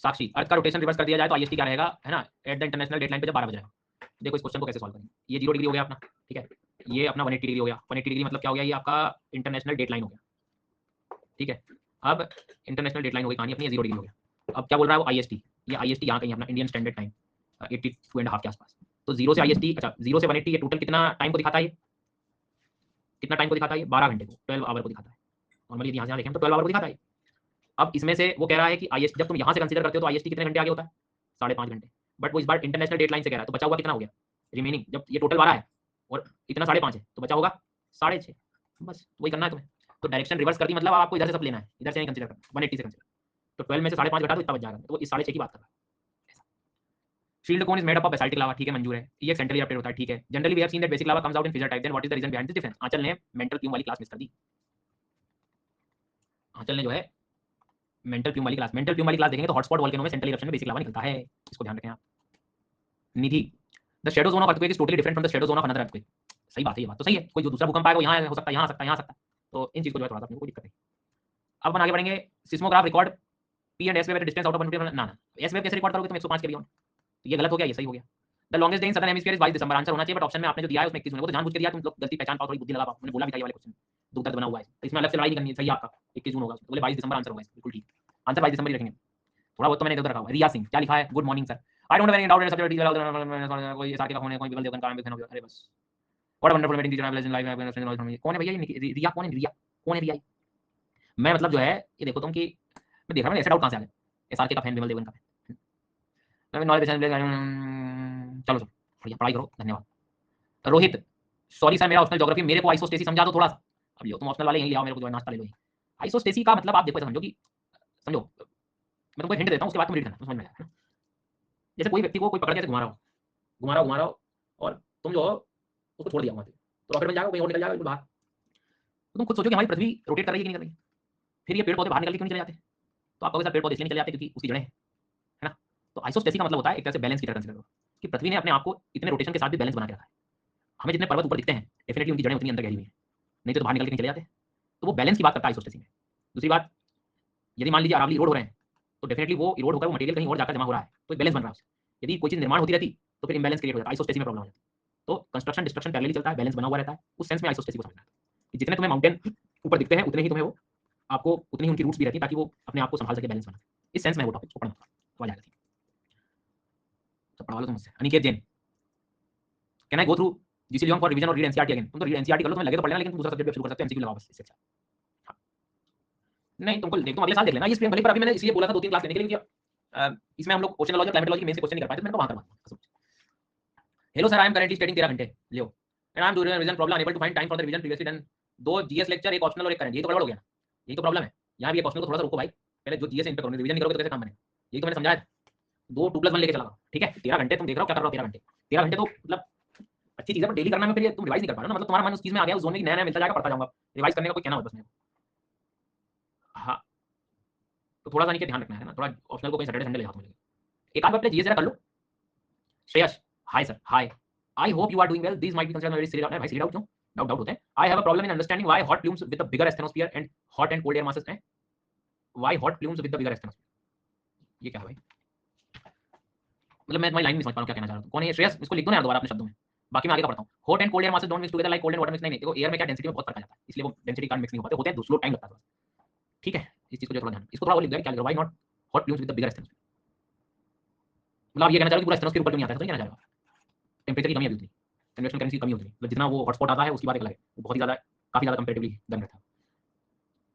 A: साक्षी, अर्थ का रोटेशन रिवर्स कर दिया जाए तो आईएसटी क्या रहेगा, है ना, एट द इंटरनेशनल डेडलाइन पे जब 12 बजे जाएगा। देखो इस क्वेश्चन को कैसे सॉल्व करेंगे, ये 0 डिग्री हो गया अपना, ठीक है, ये अपना 180 डिग्री हो गया, 180 डिग्री मतलब क्या हो गया, ये आपका इंटरनेशनल डेडलाइन हो गया, ठीक है। अब इंटरनेशनल डेडलाइन हो गई कहानी अपनी, 0 डिग्री हो गया। अब क्या बोल रहा है वो, आईएसटी, ये आईएसटी यहाँ कहीं अपना इंडियन स्टैंडर्ड टाइम 82.5 के आसपास, तो 0 से आईएसटी, अच्छा 0 से 180 ये टोटल कितना टाइम को दिखाता है, कितना टाइम को दिखाता है, 12 घंटे को, 12 आवर को दिखाता है। नॉर्मली यहाँ से देखें तो 12 आवर को दिखाता है। अब इसमें से वो कह रहा है कि आईएसटी जब तुम यहाँ से कंसीडर करते हो तो आईएसटी कितने घंटे आगे होता है, 5.5 घंटे, बट वो इस बार इंटरनेशनल डेडलाइन से कह रहा है, तो बचा हुआ कितना हो गया रिमेनिंग, जब ये टोटल 12 है और इतना 5.5 है तो बचा होगा 6.5, बस वही करना है तुम्हें। तो डायरेक्शन रिवर्स कर दी, मतलब आपको इधर से सब लेना है, इधर से नहीं कंसीडर करना, 180 से कंसीडर, तो 12 में से 5.5 घटा तो इतना बच जाएगा, तो इस 6.5 की बात कर रहा है। Shield cone is made up of basaltic lava, ठीक है मंजूर है, ये सेंट्रली अपडेट होता है, ठीक है। Generally we have seen that basic lava comes out in fissure type, then what is the reason behind this difference. Aanchal ने मेंटल क्यूम वाली क्लास मिस कर दी, आंचल ने जो है मेंटल क्यूम वाली क्लास, मेंटल क्यूम वाली क्लास देखेंगे तो हॉटस्पॉट वोल्केनो में सेंट्रल इरप्शन में बेसिक लावा निकलता है, इसको ध्यान रखें आप। Nidhi, the shadow zone of earthquake is totally different from the shadow zone of another earthquake, सही बात है, ये बात तो सही है, कोई जो दूसरा भूकंप आएगा यहाँ हो सकता है, यहाँ सकता है, यहाँ सकता है, तो इन चीज को जो है थोड़ा सा अपने को दिक्कत है। अब अपन आगे बढ़ेंगे, seismograph record P and S wave at distance out of 150 ना, एस वेव कैसे रिकॉर्ड करोगे तुम 105 के बियॉन्ड, तो ये गलत हो गया, ये सही हो गया। The longest day in southern hemisphere is 22 December, answer होना चाहिए, बट ऑप्शन में आपने जो दिया है उसमें 21 जून है, वो तो जानबूझ के दिया, तुम लोग गलती पहचान पाओ, थोड़ी बुद्धि लगा पाओ, मैंने बोला भी था ये वाले क्वेश्चन दो दर्द बना हुआ है, तो इसमें अलग से लड़ाई नहीं करनी है, सही है आपका 21 जून होगा, बोले 22 दिसंबर आंसर होगा, बिल्कुल ठीक, आंसर 22 दिसंबर ही रखेंगे। थोड़ा बहुत तो मैंने इधर रखा हुआ है। रिया सिंह क्या लिखा है, good morning sir, I don't have any doubt in subject teacher, कोई एसआर के का होने, कोई बिगल देवगन का नाम अरे बस, what a wonderful meeting teacher, I bless in life, I have knowledge from you. कौन है भैया ये रिया, कौन है रिया, कौन है रिया? मैं मतलब जो है ये देखो तुम कि मैं देख रहा हूं ऐसे डाउट कहां से आ गए, एसआर के का फैन, बिमल देवगन का मैं नॉलेज, चलो चलो बढ़िया, पढ़ाई करो, धन्यवाद। रोहित, सॉरी सर मेरा ऑप्शनल ज्योग्राफी, मेरे को आइसोस्टेसी समझा दो थोड़ा सा। अब यो तुम ऑप्शनल वाले यहीं ले आओ, मेरे को जो है नाश्ता ले लो। आइसोस्टेसी का मतलब आप देखो समझो कि, समझो मैं तुमको हिंट देता हूं, उसके बाद तुम रीड करना, तो समझ में आएगा। जैसे कोई व्यक्ति को कोई पकड़ के ऐसे घुमा रहा हो, घुमा रहा हो, घुमा रहा हो, और तुम जो हो उसको छोड़ दिया वहां से, तो रॉकेट बन जाएगा, कहीं और निकल जाएगा बिल्कुल बाहर। तो तुम खुद सोचो कि हमारी पृथ्वी रोटेट कर रही है कि नहीं कर रही है, फिर ये पेड़ पौधे बाहर निकल के क्यों नहीं चले जाते? तो आप कहोगे सर पेड़ पौधे इसलिए नहीं चले जाते क्योंकि उसकी जड़ें हैं, है ना? तो आइसोस्टेसी का मतलब होता है एक तरह से बैलेंस की तरह कंसीडर करो कि पृथ्वी ने अपने आप को इतने रोटेशन के साथ भी बैलेंस बना के रखा है। हमें जितने पर्वत ऊपर दिखते हैं डेफिनेटली उनकी जड़ें उतनी अंदर गहरी हुई हैं, नहीं तो बाहर निकल के नहीं चले जाते। तो वो बैलेंस की बात करता है आइसोस्टेसी में। दूसरी बात, यदि मान लीजिए अरावली इरोड हो रहे हैं, तो डेफिनेटली वो इरोड होकर वो मटेरियल कहीं और जाकर जमा हो रहा है, तो एक बैलेंस बन रहा है उससे। यदि कोई चीज निर्माण होती रहती तो फिर इम्बैलेंस क्रिएट हो जाता है, आइसोस्टेसी में प्रॉब्लम हो जाती है। तो कंस्ट्रक्शन डिस्ट्रक्शन पैरेलली चलता है, बैलेंस बना हुआ रहता है, उस सेंस में आइसोस्टेसी को समझना है कि जितने तुम्हें माउंटेन ऊपर दिखते हैं उतने ही तुम्हें वो, आपको उतनी ही उनकी रूट्स भी रहती है ताकि वो अपने आप को संभाल सके, बैलेंस बना। इस सेंस में वो टॉपिक को पढ़ना तो आ जाएगा। सब पढ़वा लो तुम मुझसे। Aniket Jain, can I go through GC Leong for revision और रीड एनसीईआरटी अगेन? तुम तो रीड एनसीईआरटी कर लो, तुम्हें लगे तो पढ़ लेना, लेकिन तुम दूसरा सब्जेक्ट भी शुरू कर सकते हो, एमसीक्यू लगाओ बस, इससे अच्छा। नहीं तुमको देख, तुम अगले साल देख लेना ये स्प्रिंग, भले पर अभी मैंने इसलिए बोला था 2-3 क्लास लेने के लिए क्योंकि इसमें हम लोग ओशनोलॉजी क्लाइमेटोलॉजी के मेंस के क्वेश्चन नहीं कर पाए थे, मैंने कहा वहां करवा। Hello sir, I am currently studying 13 घंटे लियो and I am doing revision, problem unable to find time for the revision previously done, दो जीएस लेक्चर, एक ऑप्शनल और एक करंट, ये तो गड़बड़ हो गया ना, यही तो प्रॉब्लम है। यहाँ भी एक ऑप्शनल को थोड़ा सा रोको भाई, पहले जो जीएस इन पे करो, रिवीजन नहीं करोगे तो कैसे काम बनेगा? यही तो मैंने समझाया था, 2 2+1 लेके चला, ठीक है? 13 घंटे तुम देख रहे हो क्या कर रहे हो, 13 घंटे, 13 घंटे तो मतलब अच्छी चीज है, पर डेली करना में फिर तुम रिवाइज नहीं कर पा रहे हो ना, मतलब तुम्हारा मन उस चीज में आ गया, उस जोन में नया नया मिलता जाएगा, पढ़ता जाऊंगा, रिवाइज करने का कोई कहना हो बस मेरे को। हाँ तो थोड़ा सा नहीं ध्यान रखना है ना, थोड़ा ऑप्शनल को कहीं सैटरडे संडे ले जाओ, एक आध बार पहले जीएस जरा कर लो। Shreyas, hi sir, hi, I hope you are doing well, this might be considered very silly doubt, भाई सिली डाउट क्यों? डाउट होते हैं। I have a problem in understanding why hot plumes with the bigger asthenosphere and hot and cold air masses हैं, why hot plumes with the bigger asthenosphere, ये क्या है भाई? मतलब मैं तुम्हारी लाइन नहीं समझ पा रहा हूं क्या कहना चाह रहा हूं, कौन है श्रेयस? इसको लिख दो ना यार दोबारा अपने शब्दों में, बाकी मैं आगे का पढ़ता हूं। Hot and cold air masses don't mix together like cold and water mix, नहीं देखो एयर में क्या डेंसिटी में बहुत फर्क आ जाता है, इसलिए वो डेंसिटी कार्ड मिक्स नहीं हो पाते, होते हैं स्लो टाइम लगता है, ठीक है? इस चीज को जो थोड़ा ध्यान, इसको थोड़ा वो लिख दो क्या, why not hot plumes with the bigger asthenosphere, मतलब ये कहना चाह रहे हो कि पूरा एस्थेनोस्फीयर ऊपर क्यों नहीं आता है, तो नहीं कहना चाह रहा, टेम्परेचर की कमी है उतनी, कन्वेक्शन करेंसी की कमी होती है, मतलब जितना वो हॉटस्पॉट आता है उसकी बात एक अलग है, वो बहुत ही ज्यादा, काफी ज्यादा कंपैरेटिवली गर्म रहता है।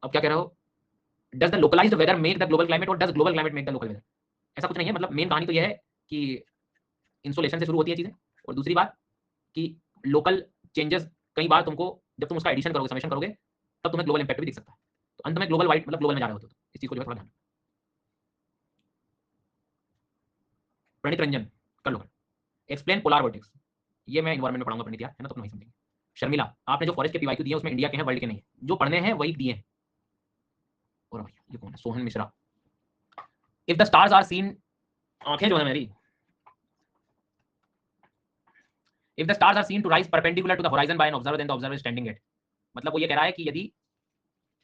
A: अब क्या कह रहे हो, does the localized weather make the global climate और does global climate make the local weather? ऐसा कुछ नहीं है, मतलब मेन कहानी तो यह है कि इंसोलेशन से शुरू होती है चीजें, और दूसरी बात कि लोकल चेंजेस कई बार तुमको जब तुम उसका एडिशन करोगे, समेशन करोगे, तब तुम्हें ग्लोबल इंपैक्ट भी दिख सकता है, तो अंत में ग्लोबल वाइड मतलब ग्लोबल में जा रहे होते हो, इस चीज को जो है थोड़ा ध्यान। प्रणीत रंजन कर लो, एक्सप्लेन पोलर वर्टेक्स, ये मैं इन्वायरमेंट में पढ़ाऊंगा प्रणीत यार, है ना, तो तुम नहीं समझेंगे। शर्मिला, आपने जो फॉरेस्ट के पीवाईक्यू दिए उसमें इंडिया के हैं, वर्ल्ड के नहीं है, जो पढ़ने हैं वही दिए हैं। और भैया ये कौन है, Sohan Mishra, if the stars are seen, आंखें जो है मेरी, if the stars are seen to rise perpendicular to the horizon by an observer then the observer is standing at, मतलब वो ये कह रहा है कि यदि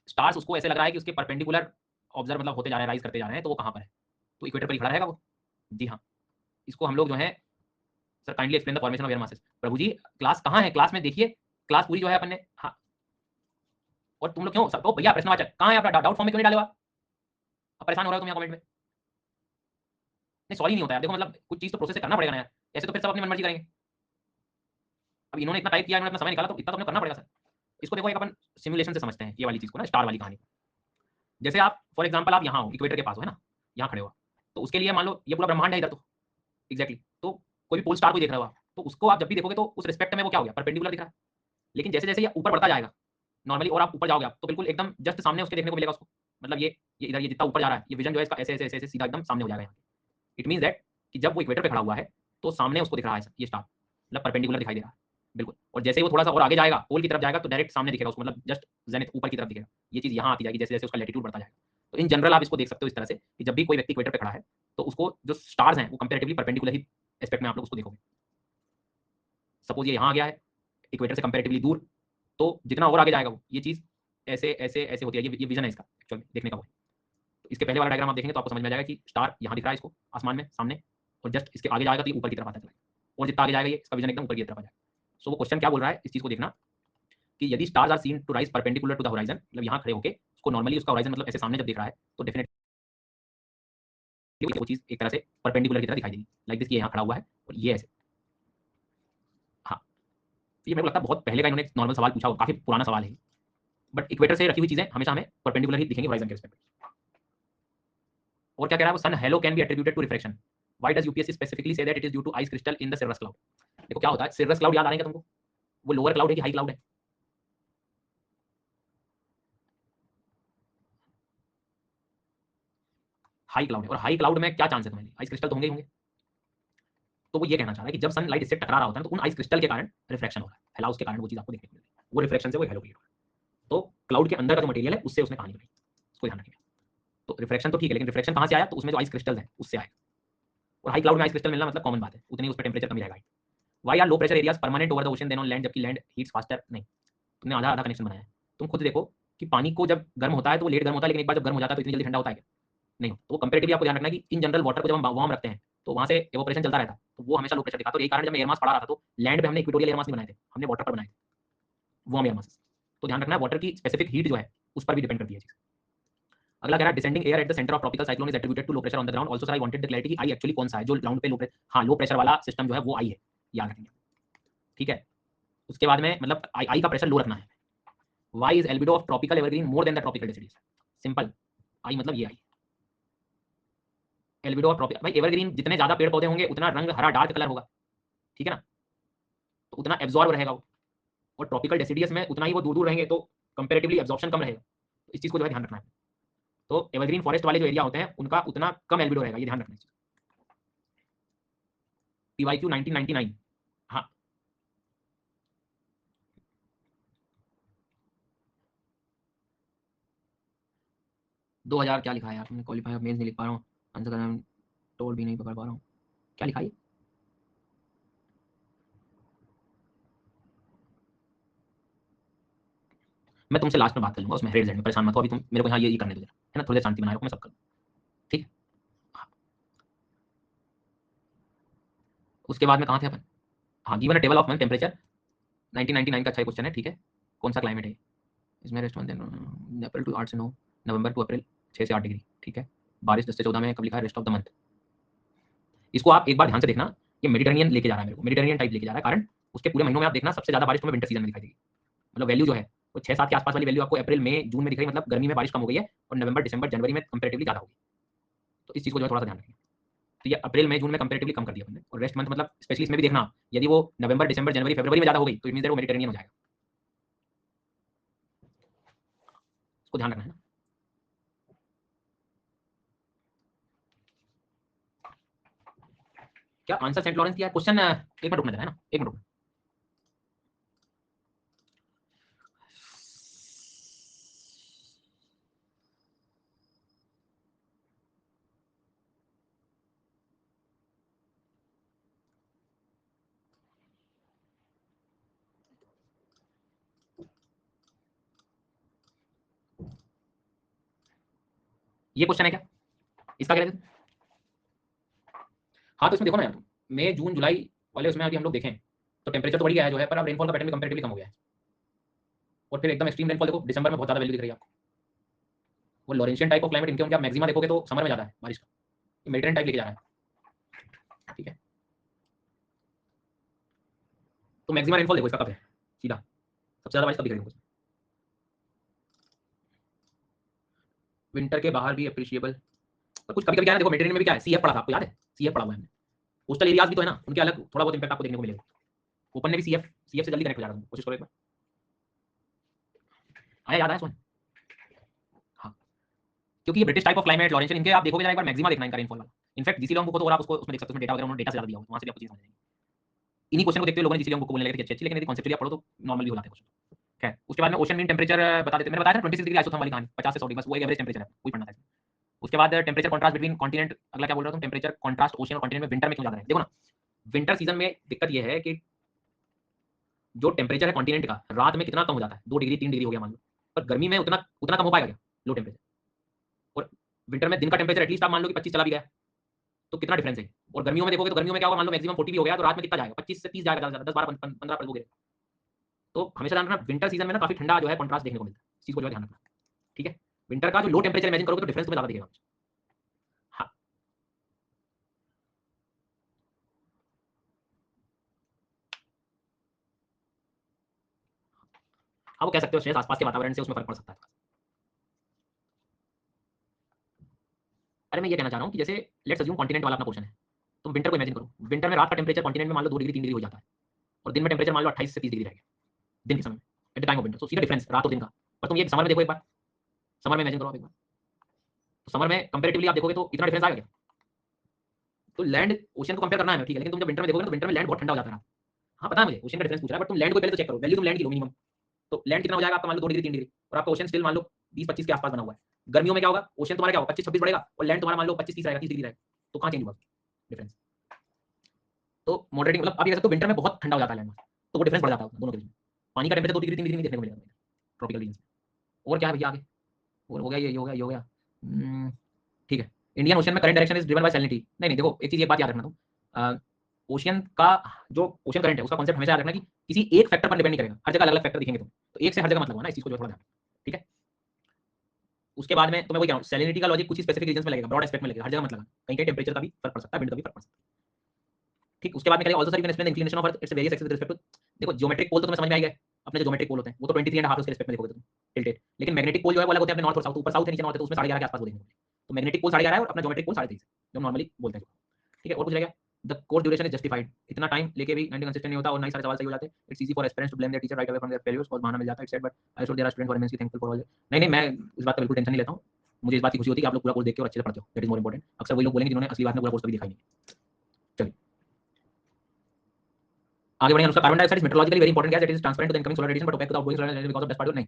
A: स्टार्स उसको ऐसे लग रहा है कि उसके परपेंडिकुलर ऑब्जर्व मतलब होते जा रहे हैं, राइज करते जा रहे हैं, तो वो कहां पर है? तो इक्वेटर पर ही खड़ा रहेगा वो। जी हाँ, इसको हम लोग जो है, sir kindly explain the formation of air masses. Prabhu ji class कहां है, क्लास में देखिए, क्लास पूरी जो है अपन ने, हाँ। और तुम लोग क्यों सब, भैया प्रश्नवाचक कहां है आपका, डाउट फॉर्म में क्यों नहीं डाले हुआ? अब परेशान हो रहे हो तुम यहाँ कमेंट में, नहीं सॉरी नहीं होता है, देखो मतलब कुछ चीज तो प्रोसेस से करना पड़ेगा ना यार, ऐसे तो फिर सब अपनी मनमर्जी करेंगे। अब इन्होंने इतना टाइप किया, इन्होंने अपना समय निकाला, तो इतना तो हमें करना पड़ेगा सर। इसको देखो एक अपन सिमुलेशन से समझते हैं ये वाली चीज को ना, स्टार वाली कहानी। जैसे आप फॉर एग्जांपल आप यहाँ हो, इक्वेटर के पास हो, है ना, यहाँ खड़े हो, तो उसके लिए मान लो ये पूरा ब्रह्मांड है इधर, तो एग्जैक्टली तो कोई भी पोल स्टार को देख रहे हो आप, तो उसको आप जब भी देखोगे तो उस रिस्पेक्ट में वो क्या हो गया, परपेंडिकुलर दिख रहा है। लेकिन जैसे जैसे ये ऊपर बढ़ता जाएगा नॉर्मली, और आप ऊपर जाओगे आप, तो बिल्कुल एकदम जस्ट सामने उसके देखने को मिलेगा उसको, मतलब ये इधर ये जितना ऊपर जा रहा है, ये विजन जो है इसका ऐसे ऐसे ऐसे सीधा एकदम सामने हो जाएगा यहाँ। इट मींस दैट कि जब वो इक्वेटर पे खड़ा हुआ है तो सामने उसको दिख रहा है ये स्टार, मतलब परपेंडिकुलर दिखाई दे रहा है बिल्कुल, और जैसे ही वो थोड़ा सा और आगे जाएगा, पोल की तरफ जाएगा, तो डायरेक्ट सामने दिखेगा उसको, मतलब जस्ट जेनिथ ऊपर की तरफ दिखेगा। ये चीज यहाँ आती जाएगी जैसे जैसे उसका लैटिट्यूड बढ़ता जाएगा। तो इन जनरल आप इसको देख सकते हो इस तरह से कि जब भी कोई व्यक्ति इक्वेटर पे खड़ा है तो उसको जो स्टार्स हैं वो कंपैरेटिवली परपेंडिकुलर ही एस्पेक्ट में आप लोग उसको देखोगे। सपोज ये यहाँ आ गया है इक्वेटर से कंपैरेटिवली दूर, तो जितना और आगे जाएगा वो ये चीज ऐसे ऐसे ऐसे होती है, ये विजन है इसका एक्चुअली देखने का वो। तो इसके पहले वाला डायग्राम आप देखेंगे तो आपको समझ में आ जाएगा कि स्टार यहाँ दिख रहा है इसको आसमान में सामने, और जस्ट इसके आगे जाएगा तो ये ऊपर की तरफ आता चला, और जितना आगे जाएगा ये इसका विजन एकदम ऊपर की तरफ आ जाएगा। सो वो क्वेश्चन क्या बोल रहा है, इस चीज को देखना कि यदि stars are seen to rise perpendicular to the horizon, मतलब यहाँ खड़े होके उसको नॉर्मली उसका होराइजन मतलब ऐसे सामने जब देख रहा है तो डेफिनेटली वो चीज एक तरह से परपेंडिकुलर की तरह दिखाई देगी, लाइक दिस, ये यहाँ खड़ा हुआ है और ये ऐसे। हाँ, ये मेरे को लगता है बहुत पहले का इन्होंने नॉर्मल सवाल पूछा, काफी पुराना सवाल है, बट इक्वेटर से रखी हुई चीजें हमेशा हमें परपेंडिकुलर ही दिखेंगी होराइजन के रिस्पेक्ट में। और क्या कह रहा है वो, sun halo can be attributed to refraction, why does UPSC specifically say that it is due to ice crystal in the cirrus cloud. देखो क्या होता है, सिरस क्लाउड याद आ रहेगा तुमको, वो लोअर क्लाउड है कि हाई क्लाउड है? हाई क्लाउड है, और हाई क्लाउड में क्या चांस है तुम्हारे, आइस क्रिस्टल तो होंगे ही होंगे। तो वो ये कहना चाह रहा है कि जब सनलाइट इससे टकरा रहा होता है तो उन आइस क्रिस्टल के कारण रिफ्रैक्शन हो रहा है, हेलाउस के कारण वो चीज आपको देखने को मिल रही है, वो रिफ्रैक्शन से वो हेलो क्रिएट हो रहा है। तो क्लाउड के अंदर का जो मटेरियल है उससे उसने कहानी बनाई, उसको ध्यान रखिएगा। तो रिफ्रैक्शन तो ठीक है, लेकिन रिफ्रैक्शन कहां से आया, तो उसमें जो आइस क्रिस्टल है उससे आया, और हाई क्लाउड में आइस क्रिस्टल मिलना मतलब कॉमन बात है, उतनी उस पर टेम्परेचर कम रहेगा। Why are low pressure areas permanent over the ocean then on land, जबकि लैंड हीट्स फास्टर। नहीं, तुमने आधा आधा कनेक्शन बनाया है। तुम खुद देखो कि पानी को जब गर्म होता है तो वो लेट गर्म होता है, लेकिन एक बार जब गर्म हो जाता है तो इतनी जल्दी ठंडा होता है क्या? नहीं हो। तो कंपेरेटिवली आपको ध्यान रखना है कि इन जनरल वाटर को जब हम वार्म रखते हैं तो वहां से एवोपरेशन चलता रहता है, तो वो हमेशा लो प्रेशर दिखाता है। तो यही कारण जब मैं एयर मास पढ़ा रहा था तो लैंड पे हमने इक्वेटोरियल एयर मास नहीं बनाए थे, हमने वाटर पर बनाए थे वार्म एयर मास। तो ध्यान रखना है वाटर की स्पेसिफिक हीट जो है उस पर भी डिपेंड करती है चीज। अगला कह रहा है descending air at the centre of tropical cyclone is attributed to low pressure on the ground. Also sir I wanted the clarity कि आई एक्चुअली कौन सा है जो ग्राउंड पे लो प्रेशर, हाँ लो प्रेशर वाला सिस्टम जो है वो आई है, याद रखेंगे। ठीक है, उसके बाद में मतलब आई का प्रेशर लो रखना है। Why is albedo of tropical evergreen more than the tropical deciduous. Simple, आई मतलब ये आई एल्बिडो ऑफ ट्रॉपिकल। भाई एवरग्रीन जितने ज्यादा पेड़ पौधे होंगे उतना रंग हरा डार्क कलर होगा, ठीक है ना, तो उतना एब्जॉर्ब रहेगा वो। और ट्रॉपिकल डेसिडियस में उतना ही वो दूर दूर रहेंगे तो कंपेरेटिवली एब्जॉर्प्शन कम रहेगा। तो इस चीज को जो है ध्यान रखना है। तो एवरग्रीन फॉरेस्ट वाले जो एरिया होते हैं उनका उतना कम एल्बिडो रहेगा, ये ध्यान रखना है। पीवाईक्यू 1999। हाँ, 2000 क्या लिखा है यार तुमने, क्वालिफाई मेंस नहीं लिख पा रहा हूँ, आंसर करना टोल भी नहीं पकड़ पा रहा हूँ, क्या लिखा है? मैं तुमसे लास्ट में बात कर लूंगा उसमें, रेड जेड में परेशान मत हो अभी तुम, मेरे को यहाँ ये करने दो जरा, है ना, थोड़ी देर शांति बनाए रखो, मैं सब कर लूँ। ठीक है, हाँ। उसके बाद में कहाँ थे अपन? हाँ, given a table of temperature 1999 का अच्छा क्वेश्चन है, ठीक है। कौन सा क्लाइमेट है इसमें, रेस्ट मंथ अप्रैल टू 8 से 9, नवंबर टू अप्रैल 6 से 8 डिग्री, ठीक है। बारिश 10 से 14 में कब लिखा है, रेस्ट ऑफ द मंथ। इसको आप एक बार ध्यान से देखना, ये मेडिटेरियन लेके जा रहा है मेरे को, मेडिटेरियन टाइप लेके जा रहा है, कारण उसके पूरे महीनों में आप देखना सबसे ज्यादा बारिश तुम्हें विंटर सीजन में दिखाई देगी। मतलब वैल्यू जो है वो 6-7 के आसपास वाली वैल्यू आपको अप्रैल मई जून में दिख रही है, मतलब गर्मी में बारिश कम हो गई है, और नवंबर दिसंबर जनवरी में कंपेरेटिवली ज्यादा होगी। तो इस चीज को जो है थोड़ा सा ध्यान रखें। तो ये अप्रैल मई जून में कंपेरेटिवली कम कर दिया हमने, और रेस्ट मंथ मतलब स्पेशली इसमें भी देखना, यदि वो नवंबर दिसंबर जनवरी फरवरी में ज्यादा हो गई तो इट मींस वो मेडिटेरेनियन हो जाएगा, इसको ध्यान रखना है ना। क्या आंसर सेंट लॉरेंस दिया है क्वेश्चन, एक मिनट रुकना जरा, है ना, एक मिनट रुकना। ये क्वेश्चन है क्या, इसका क्या? हाँ, तो इसमें देखो ना यार, मई जून जुलाई वाले उसमें अभी हम लोग देखें तो टेम्परेचर तो बढ़ गया है जो है, पर अब रेनफॉल का पैटर्न भी कंपेरेटिवली कम हो गया है। और फिर एकदम एक्सट्रीम रेनफॉल देखो, दिसंबर में बहुत ज्यादा वैल्यू दिख रही है आपको। वो लॉरेंशियन टाइप ऑफ क्लाइमेट इनके होंगे, आप मैक्सिमा देखोगे तो समर में ज्यादा है बारिश का, मेडिटेरियन टाइप लेके जा रहा है, ठीक है। तो मैक्सिमम रेनफॉल देखो इसका कब है, सीधा सबसे ज्यादा बारिश कब दिख रही है? विंटर के बाहर भी अप्रिशिएबल, पर कुछ कभी कभी क्या है, देखो मेडिटेरियन में भी क्या है, सीएफ पढ़ा था आपको, याद है सीएफ पढ़ा हुआ है हमने। कोस्टल एरियाज भी तो है ना, उनके अलग थोड़ा बहुत इंपैक्ट आपको देखने को मिलेगा। ओपन ने भी सीएफ, सीएफ से जल्दी कनेक्ट हो जाएगा, कोशिश करो एक बार। आया, याद आया सुन। हाँ, क्योंकि ये British type of climate Laurentian, इनके आप देखोगे एक बार मैक्सिमा देखना इनका रेनफॉल वाला। इनफैक्ट जीसी लॉन्ग बुक तो और आप उसको उसमें देख सकते हो, उसमें डेटा वगैरह, उन्होंने डेटा से ज्यादा दिया होगा, वहां से भी आपको चीज समझ जाएगी। इन्हीं क्वेश्चन को देखते हुए लोगों ने जीसी लॉन्ग बुक को बोलने लगे कि अच्छी अच्छी, लेकिन यदि कॉन्सेप्चुअली पढ़ो तो नॉर्मल भी हो जाते हैं क्वेश्चन। खैर, उसके बाद में ओशन मीन टेम्परेचर बता देते, मैंने बताया था 26 डिग्री आइसोथर्म वाली कहानी, 50 से 100 डिग्री, बस वो एक एवरेज टेम्परेचर है, वही पढ़ना था इसमें। उसके बाद टेम्परेचर कॉन्ट्रास्ट बिटवीन कॉन्टिनेंट, अगला क्या बोल रहा हूँ, टेम्परेचर कॉन्ट्रास्ट ओशन और कॉन्टिनेंट में विंटर में क्यों ज्यादा है। देखो ना, विंटर सीजन में दिक्कत ये है कि जो टेम्परेचर है कॉन्टिनेंट का रात में कितना कम हो जाता है, 2 डिग्री 3 डिग्री हो गया मान लो, पर गर्मी में उतना उतना कम हो पाएगा क्या, लो टेम्परेचर। और विंटर में दिन का टेम्परेचर एटलीस्ट आप मान लो कि 25 चला भी गया, तो कितना डिफरेंस है। और गर्मियों में देखोगे तो गर्मियों में क्या होगा, मान लो मैक्सिमम 40 भी हो गया तो रात में कितना जाएगा, 25 से 30 जाएगा, 10 12 15 पल गिरेगा। तो हमेशा ध्यान रखना विंटर सीजन में ना काफी ठंडा जो है कॉन्ट्रास्ट देखने को मिलता है, इस चीज को जो ध्यान रखना। ठीक है, विंटर का जो लो टेम्परेचर इमेजिन करोगे तो डिफरेंस तुम्हें ज्यादा दिखेगा। हाँ हाँ, वो कह सकते हो शायद आसपास के वातावरण से उसमें फर्क पड़ सकता है। अरे मैं ये कहना चाह रहा हूँ कि जैसे लेट्स अज्यूम कॉन्टिनेंट वाला अपना पोर्शन है, तुम विंटर को इमेजिन करो, विंटर में रात का टेम्परेचर कॉन्टिनेंट में मान लो 2 डिग्री 3 डिग्री हो जाता है, और दिन में टेम्परेचर मान लो 28 से 30 डिग्री रहेगा दिन के समय में, at the time of winter. तो सीधा डिफरेंस रात और दिन का। पर तुम ये समर में देखो एक बार, समर में इमेजिन करो आप एक बार, तो समर में कंपेरेटिवली आप देखोगे तो इतना डिफरेंस आएगा क्या? तो लैंड ओशन को कंपेयर करना है ठीक है, लेकिन तुम जब विंटर में देखोगे तो विंटर में लैंड बहुत ठंडा हो जाता है। हाँ पता है मुझे ओशन का डिफरेंस पूछ रहा है, बट तुम लैंड को पहले तो चेक करो, वैल्यू तुम लैंड की लो मिनिमम। तो लैंड कितना हो जाएगा आपका, मान लो 2 डिग्री 3 डिग्री, और आपका ओशन स्टिल मान लो 20-25 के आसपास बना हुआ है। गर्मियों में क्या होगा, ओशन तुम्हारा क्या होगा 25-26 बढ़ेगा, और लैंड तुम्हारा मान लो 25-30 रहेगा, 30 डिग्री रहेगा। तो कहाँ चेंज हुआ डिफरेंस? तो मॉडरेटिंग मतलब आप ये कह सकते हो विंटर में बहुत ठंडा हो जाता है लैंड, तो वो डिफरेंस बढ़ जाता है दोनों के बीच में। पानी का टेम्परेचर 2 डिग्री 3 डिग्री में देखने को मिलेगा ट्रॉपिकल रीजन में। और क्या है भैया आगे, और हो गया ये हो गया ये हो गया। ठीक है, इंडियन ओशन में current direction is driven by salinity. नहीं नहीं देखो एक चीज, एक बात याद रखना तुम, ओशियन का जो ओशन करंट है उसका कॉन्सेप्ट हमेशा याद रखना कि किसी एक फैक्टर पर डिपेंड नहीं करेगा, हर जगह अलग अलग फैक्टर दिखेंगे तुम, तो एक से हर जगह मतलब ना, इस चीज को जो थोड़ा ध्यान। ठीक है, उसके बाद में तो मैं वही कह रहा हूँ सैलिनिटी का लॉजिक कुछ स्पेसिफिक रीजन में लगेगा, ब्रॉड एस्पेक्ट में लगेगा, हर जगह मतलब कहीं कहीं टेम्परेचर का भी फर्क पड़ सकता है, विंड का भी फर्क पड़ सकता है। ठीक, उसके बाद में करेंगे also sir you can explain the inclination of earth its various axis with respect to. देखो ज्योमेट्रिक पोल तो तुम्हें समझ में आ गया, अपने जो ज्योमेट्रिक पोल होते हैं वो तो 23.5 उसके रिस्पेक्ट में देखोगे तुम टिल्टेड, लेकिन मैग्नेटिक पोल जो है वो अलग होते हैं अपने नॉर्थ और साउथ, ऊपर साउथ है नीचे नॉर्थ है, तो उसमें 11.5 के आसपास वो देंगे। तो मैग्नेटिक पोल 11.5 है और अपना ज्योमेट्रिक पोल 23.5 जो नॉर्मली बोलते हैं। ठीक है, और कुछ रह गया, the course duration is justified. इतना टाइम लेके भी एंड कंसिस्टेंट नहीं होता और ना ही सारे सवाल सही हो जाते। It's easy for aspirants to blame their teacher right away from their failures, बहुत बहाना मिल जाता है। It's said but I should their student for immensely thankful for all. नहीं नहीं, मैं इस बात का बिल्कुल टेंशन नहीं लेता हूँ, मुझे इस बात की खुशी होती है कि आप लोग पूरा कोर्स देख के और अच्छे से पढ़ते हो, दैट इज मोर इंपॉर्टेंट। अक्सर वही लोग बोलेंगे जिन्होंने असली बात में पूरा कोर्स कभी देखा ही नहीं। चलिए आगे बढ़ेंगे। उसका carbon dioxide is meteorologically very important gas, it is transparent to the incoming solar radiation but opaque to the outgoing solar radiation because of dust particle. नहीं,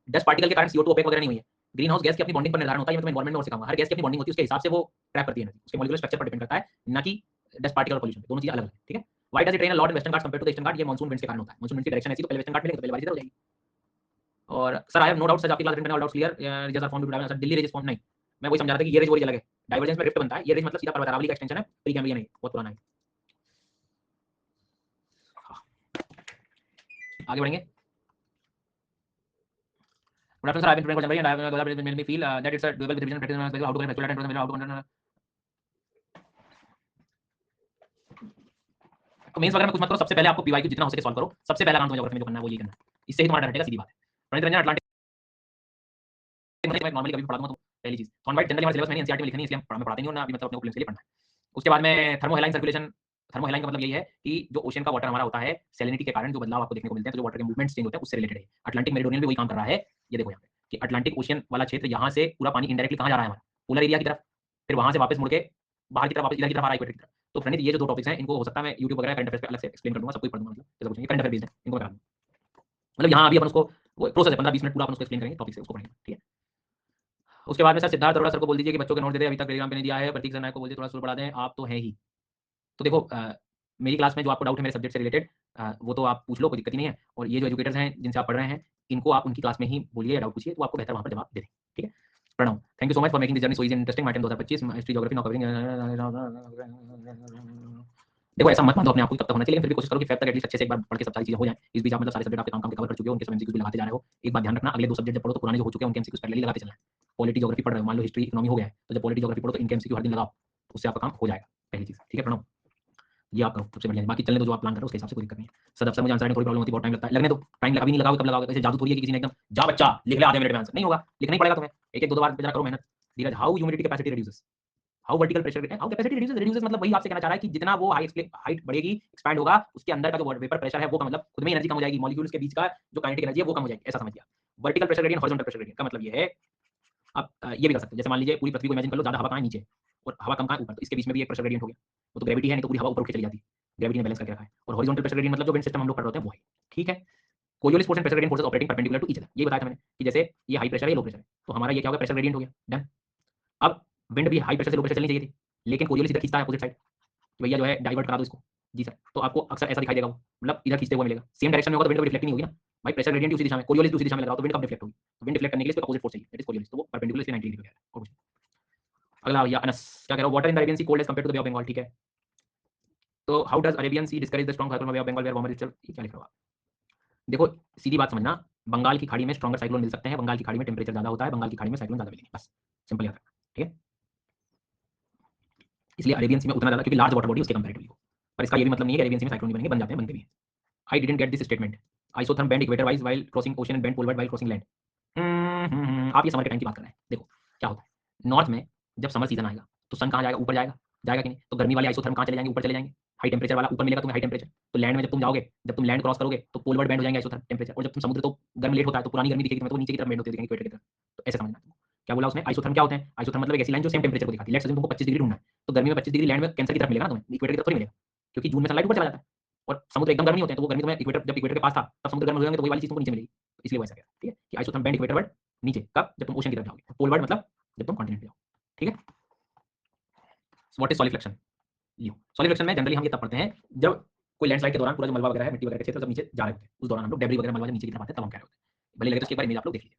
A: डस्ट पार्टिकल के कारण CO2 ओपेक वगैरह नहीं हुई है, ग्रीन हाउस गैस की अपनी bonding पर निर्धारण होता है। ये मैं तुम्हें एनवायरनमेंट में और सिखाऊंगा, हर गैस की अपनी बॉन्डिंग होती है, उसके हिसाब से वो ट्रैप करती है एनर्जी, उसके मॉलिक्यूलर स्ट्रक्चर पर डिपेंड करता है, ना कि डस्ट पार्टिकल और पॉल्यूशन, दोनों चीजें अलग अलग है। ठीक है, why does it rain a lot in Western Ghats compared to the Eastern Ghat? ये मानसून विंड्स के कारण होता है, मानसून विंड्स की डायरेक्शन ऐसी तो पहले वेस्टर्न घाट मिलेंगे तो पहले बारिश इधर हो जाएगी। और sir I have no doubt sir आपकी class attend all doubts clear, reason are found to divergence. Delhi range form नहीं, मैं वही समझा रहा था कि ये रेंज और ये अलग है, डाइवर्जेंस में रिफ्ट बनता है, ये रेंज मतलब सीधा पर्वत अरावली का एक्सटेंशन है, प्री कैम्ब्रियन नहीं, बहुत पुराना है। आगे बढ़ेंगे। Good afternoon, sir. I've been student for January and I have made me feel that it's a doable with revision practice and how to control and how to तो mains वगैरह में कुछ मत करो, सबसे पहले आपको पीवाईक्यू जितना हो सके सॉल्व करो, सबसे पहला काम तुम्हें ज्योग्राफी में जो करना है वो ये करना है, इससे ही तुम्हारा डर हटेगा, सीधी बात है। प्रणीत रंजन अटलांटिक मैं नॉर्मली कभी भी पढ़ा दूंगा, तो पहली चीज थॉर्नवाइट जनरली हमारे सिलेबस में नहीं, एनसीईआरटी में लिखा नहीं, इसलिए हम पढ़ाते नहीं और ना अभी मतलब अपने को के लिए पढ़ना है। उसके बाद में थर्मोहेलाइन सर्कुलेशन, थर्मोहेलाइन का मतलब यही है कि जो ओशन का वाटर हमारा होता है सैलिनिटी के कारण जो बदलाव आपको देखने को मिलते हैं, तो जो वाटर के मूवमेंट्स चेंज होते हैं उससे रिलेटेड है। अटलांटिक मेरिडोनियन भी वही काम कर रहा है, ये देखो यहाँ पे कि अटलांटिक ओशन वाला क्षेत्र यहाँ से पूरा पानी इनडायरेक्टली कहाँ जा रहा है हमारा पोलर एरिया की तरफ, फिर वहां से वापस मुड़ के बाहर की तरफ वापस इधर की तरफ आ रहा है इक्वेटर की तरफ। तो फ्रेंड ये जो दो टॉपिक्स हैं इनको हो सकता है मैं यूट्यूब वगैरह करंट अफेयर्स पे अलग से एक्सप्लेन कर दूंगा, सब कुछ पढ़ दूंगा, मतलब ऐसा कुछ नहीं, करंट अफेयर बेस्ड है, इनको करा दूंगा। मतलब यहाँ अभी अपन उसको वो प्रोसेस है 15-20 मिनट पूरा अपन उसको एक्सप्लेन करेंगे, टॉपिक से उसको पढ़ेंगे। ठीक है, उसके बाद में सर सिद्धार्थ अरोड़ा सर को बोल दीजिए कि बच्चों के नोट दे दे, अभी तक टेलीग्राम पे नहीं दिया है। प्रतीक सर नायक को बोल दीजिए थोड़ा स्लो पढ़ा दें, आप तो हैं ही। तो देखो मेरी क्लास में जो आपको डाउट है मेरे सब्जेक्ट से रिलेटेड वो तो आप पूछ लो, कोई दिक्कत ही नहीं है। और ये जो एजुकेटर्स हैं जिनसे आप पढ़ रहे हैं इनको आप उनकी क्लास में ही बोलिए, डाउट पूछिए, तो आपको बेहतर वहाँ पर जवाब दे दें। ठीक है, Pranav, thank you so much for making this journey so easy and interesting. My 2025 history geography now covering. देखो ऐसा मत मानो अपने आप को कब तक होना चाहिए, लेकिन फिर भी कोशिश करो कि फेब तक एटलीस्ट अच्छे से एक बार पढ़ के सब सारी चीजें हो जाए। इस बीच आप मतलब सारे सब्जेक्ट आपके काम के कवर कर चुके हो, उनके सब एमसीक्यू भी लगाते जा रहे हो। एक बात ध्यान रखना, अगले 2 सब्जेक्ट जब पढ़ो तो पुराने जो हो चुके हैं उनके एमसीक्यू पैरेलली लगाते चलना है। पॉलिटी ज्योग्राफी पढ़ रहे हो, मान लो हिस्ट्री इकोनॉमी हो गया है, तो जब पॉलिटी ज्योग्राफी पढ़ो तो इनके एमसीक्यू हर दिन लगाओ, उससे आपका काम हो जाएगा, पहली चीज। ठीक है प्रणव, ये आप करो सबसे बढ़िया, बाकी चलने दो, जो आप प्लान कर रहे हो उसके हिसाब से कोई दिक्कत नहीं है। सर अक्सर मुझे आंसर में थोड़ी प्रॉब्लम होती है, बहुत टाइम लगता है, लगने दो, टाइम लगा भी नहीं लगाओगे कब लगाओगे, ऐसे जादू थोड़ी है कि किसी ने एकदम जा बच्चा लिख ले आधे मिनट में आंसर, नहीं होगा, लिखना ही पड़ेगा तुम्हें, एक एक दो दो बार जरा करो मेहनत। Dheeraj, how humidity capacity reduces, how vertical pressure, how capacity reduces, reduces मतलब वही आपसे कहना चाह रहा है कि जितना वो हाइट बढ़ेगी एक्सपैंड होगा, उसके अंदर का जो वेपर प्रेशर है वो मतलब खुद में एनर्जी कम हो जाएगी, मॉलिक्यूल्स के बीच का जो काइनेटिक एनर्जी है वो कम हो जाएगी, ऐसा समझिए। Vertical pressure gradient, horizontal pressure gradient का मतलब ये है, आप ये भी कर सकते हैं, जैसे मान लीजिए पूरी पृथ्वी को इमेजिन कर लो, ज्यादा हवा कहाँ है नीचे और हवा कम कहाँ है ऊपर, तो इसके बीच में भी एक प्रेशर ग्रेडियंट हो गया, वो तो ग्रेविटी है, नहीं तो पूरी हवा ऊपर उठ के चली जाती है, ग्रेविटी ने बैलेंस करके रखा है। और हॉरिजॉन्टल प्रेशर ग्रेडियंट मतलब जो विंड सिस्टम हम लोग पढ़ रहे होते हैं वो है। ठीक है, Coriolis force and pressure gradient forces operating perpendicular to each other, ये बताया था मैंने कि जैसे ये हाई प्रेशर है, ये लो प्रेशर है, तो हमारा ये क्या होगा, प्रेशर ग्रेडियंट हो गया, डन। अब विंड भी हाई प्रेशर से लो प्रेशर चलनी चाहिए थी, लेकिन कोरियोलिस इधर खींचता है अपोजिट साइड, भैया जो है डाइवर्ट करा दो इसको। जी सर, तो आपको अक्सर ऐसा दिखाई देगा, वो मतलब इधर खींचते हुए मिलेगा, सेम डायरेक्शन में होगा तो विंड कभी रिफ्लेक्ट नहीं होगी ना भाई, प्रेशर ग्रेडियंट उसी दिशा में, कोरियोलिस दूसरी दिशा में लगाओ तो विंड कब रिफ्लेक्ट होगी, तो विंड रिफ्लेक्ट करने के लिए इसका अपोजिट फोर्स चाहिए, दैट इज कोरियोलिस, तो वो परपेंडिकुलर से 90 डिग्री हो जाएगा। अगला भैया अनस क्या कह रहा है, water in the Arabian Sea cold as compared to the Bay of Bengal, ठीक है। तो how does Arabian Sea discourage the strong cyclone Bay of Bengal where warmer is, क्या लिखा हुआ। देखो सीधी बात समझना, बंगाल की खाड़ी में स्ट्रॉन्गर साइक्लोन मिल सकते हैं, बंगाल की खाड़ी में टेम्परेचर ज्यादा होता है, बंगाल की खाड़ी में साइक्लोन ज्यादा मिलेंगे, बस सिंपल याद रखना, ठीक है। इसलिए अरेबियन सी में उतना ज्यादा, क्योंकि लार्ज वाटर बॉडी उसके कंपैरेटिवली हो, पर इसका ये भी मतलब नहीं है कि अरेबियन सी में साइक्लोन नहीं बनेंगे, बन जाते हैं, बनते भी हैं। I didn't get this statement, isotherm bend equator wise while crossing ocean and bend poleward while crossing land. आप ये समर के टाइम की बात कर रहे हैं। देखो क्या होता है, नॉर्थ में जब समर सीजन आएगा तो सन कहाँ जाएगा, ऊपर जाएगा, जाएगा कि नहीं, तो गर्मी वाले आइसोथर्म कहाँ चले जाएंगे, ऊपर चले जाएंगे, हाई टेम्परेचर वाला ऊपर मिलेगा तुम्हें हाई टेम्परेचर। तो लैंड में जब तुम जाओगे, जब तुम लैंड क्रॉस करोगे तो पोलवर्ड बैंड हो जाएंगे आइसोथर्म टेम्परेचर, और जब तुम समुद्र, तो गर्म लेट होता है तो पुरानी गर्मी दिखेगी तुम्हें, तो नीचे की तरफ बैंड होती है इक्वेटर की तरफ। तो ऐसे समझना तुमको क्या बोला उसने, आइसोथर्म क्या होते हैं, आइसोथर्म मतलब एक ऐसी लाइन जो सेम टेम्परेचर को दिखाती है। लेट्स अज्यूम तुमको 25 डिग्री ढूंढना है, तो गर्मी में 25 डिग्री लैंड में कैंसर की तरफ मिलेगा ना तुम्हें, इक्वेटर की तरफ थोड़ी मिलेगा, क्योंकि जून में सनलाइट ऊपर चला जाता है और समुद्र एकदम गर्मी होते हैं, तो वो गर्मी तुम्हें इक्वेटर, जब इक्वेटर के पास था तब समुद्र गर्म हो जाएंगे, तो वही वाली चीज तुमको नीचे मिलेगी। तो इसलिए वैसा गया, ठीक है, कि आइसोथर्म बैंड इक्वेटर वर्ड नीचे कब, जब तुम ओशन की तरफ जाओगे, पोलवर्ड मतलब जब तुम कॉन्टिनेंट पे जाओ, ठीक है। व्हाट इज सॉलिफिकेशन, सॉलिफिकेशन में जनरली हम ये तब पढ़ते हैं जब कोई लैंडस्लाइड के दौरान पूरा जो मलबा वगैरह है, मिट्टी वगैरह के क्षेत्र सब नीचे जा रहे होते हैं, उस दौरान हम लोग डेब्री वगैरह मलबा जब नीचे की तरफ आते हैं तब हम कह रहे होते हैं। भले लगे तो उसके बारे में आप लोग देख लीजिए।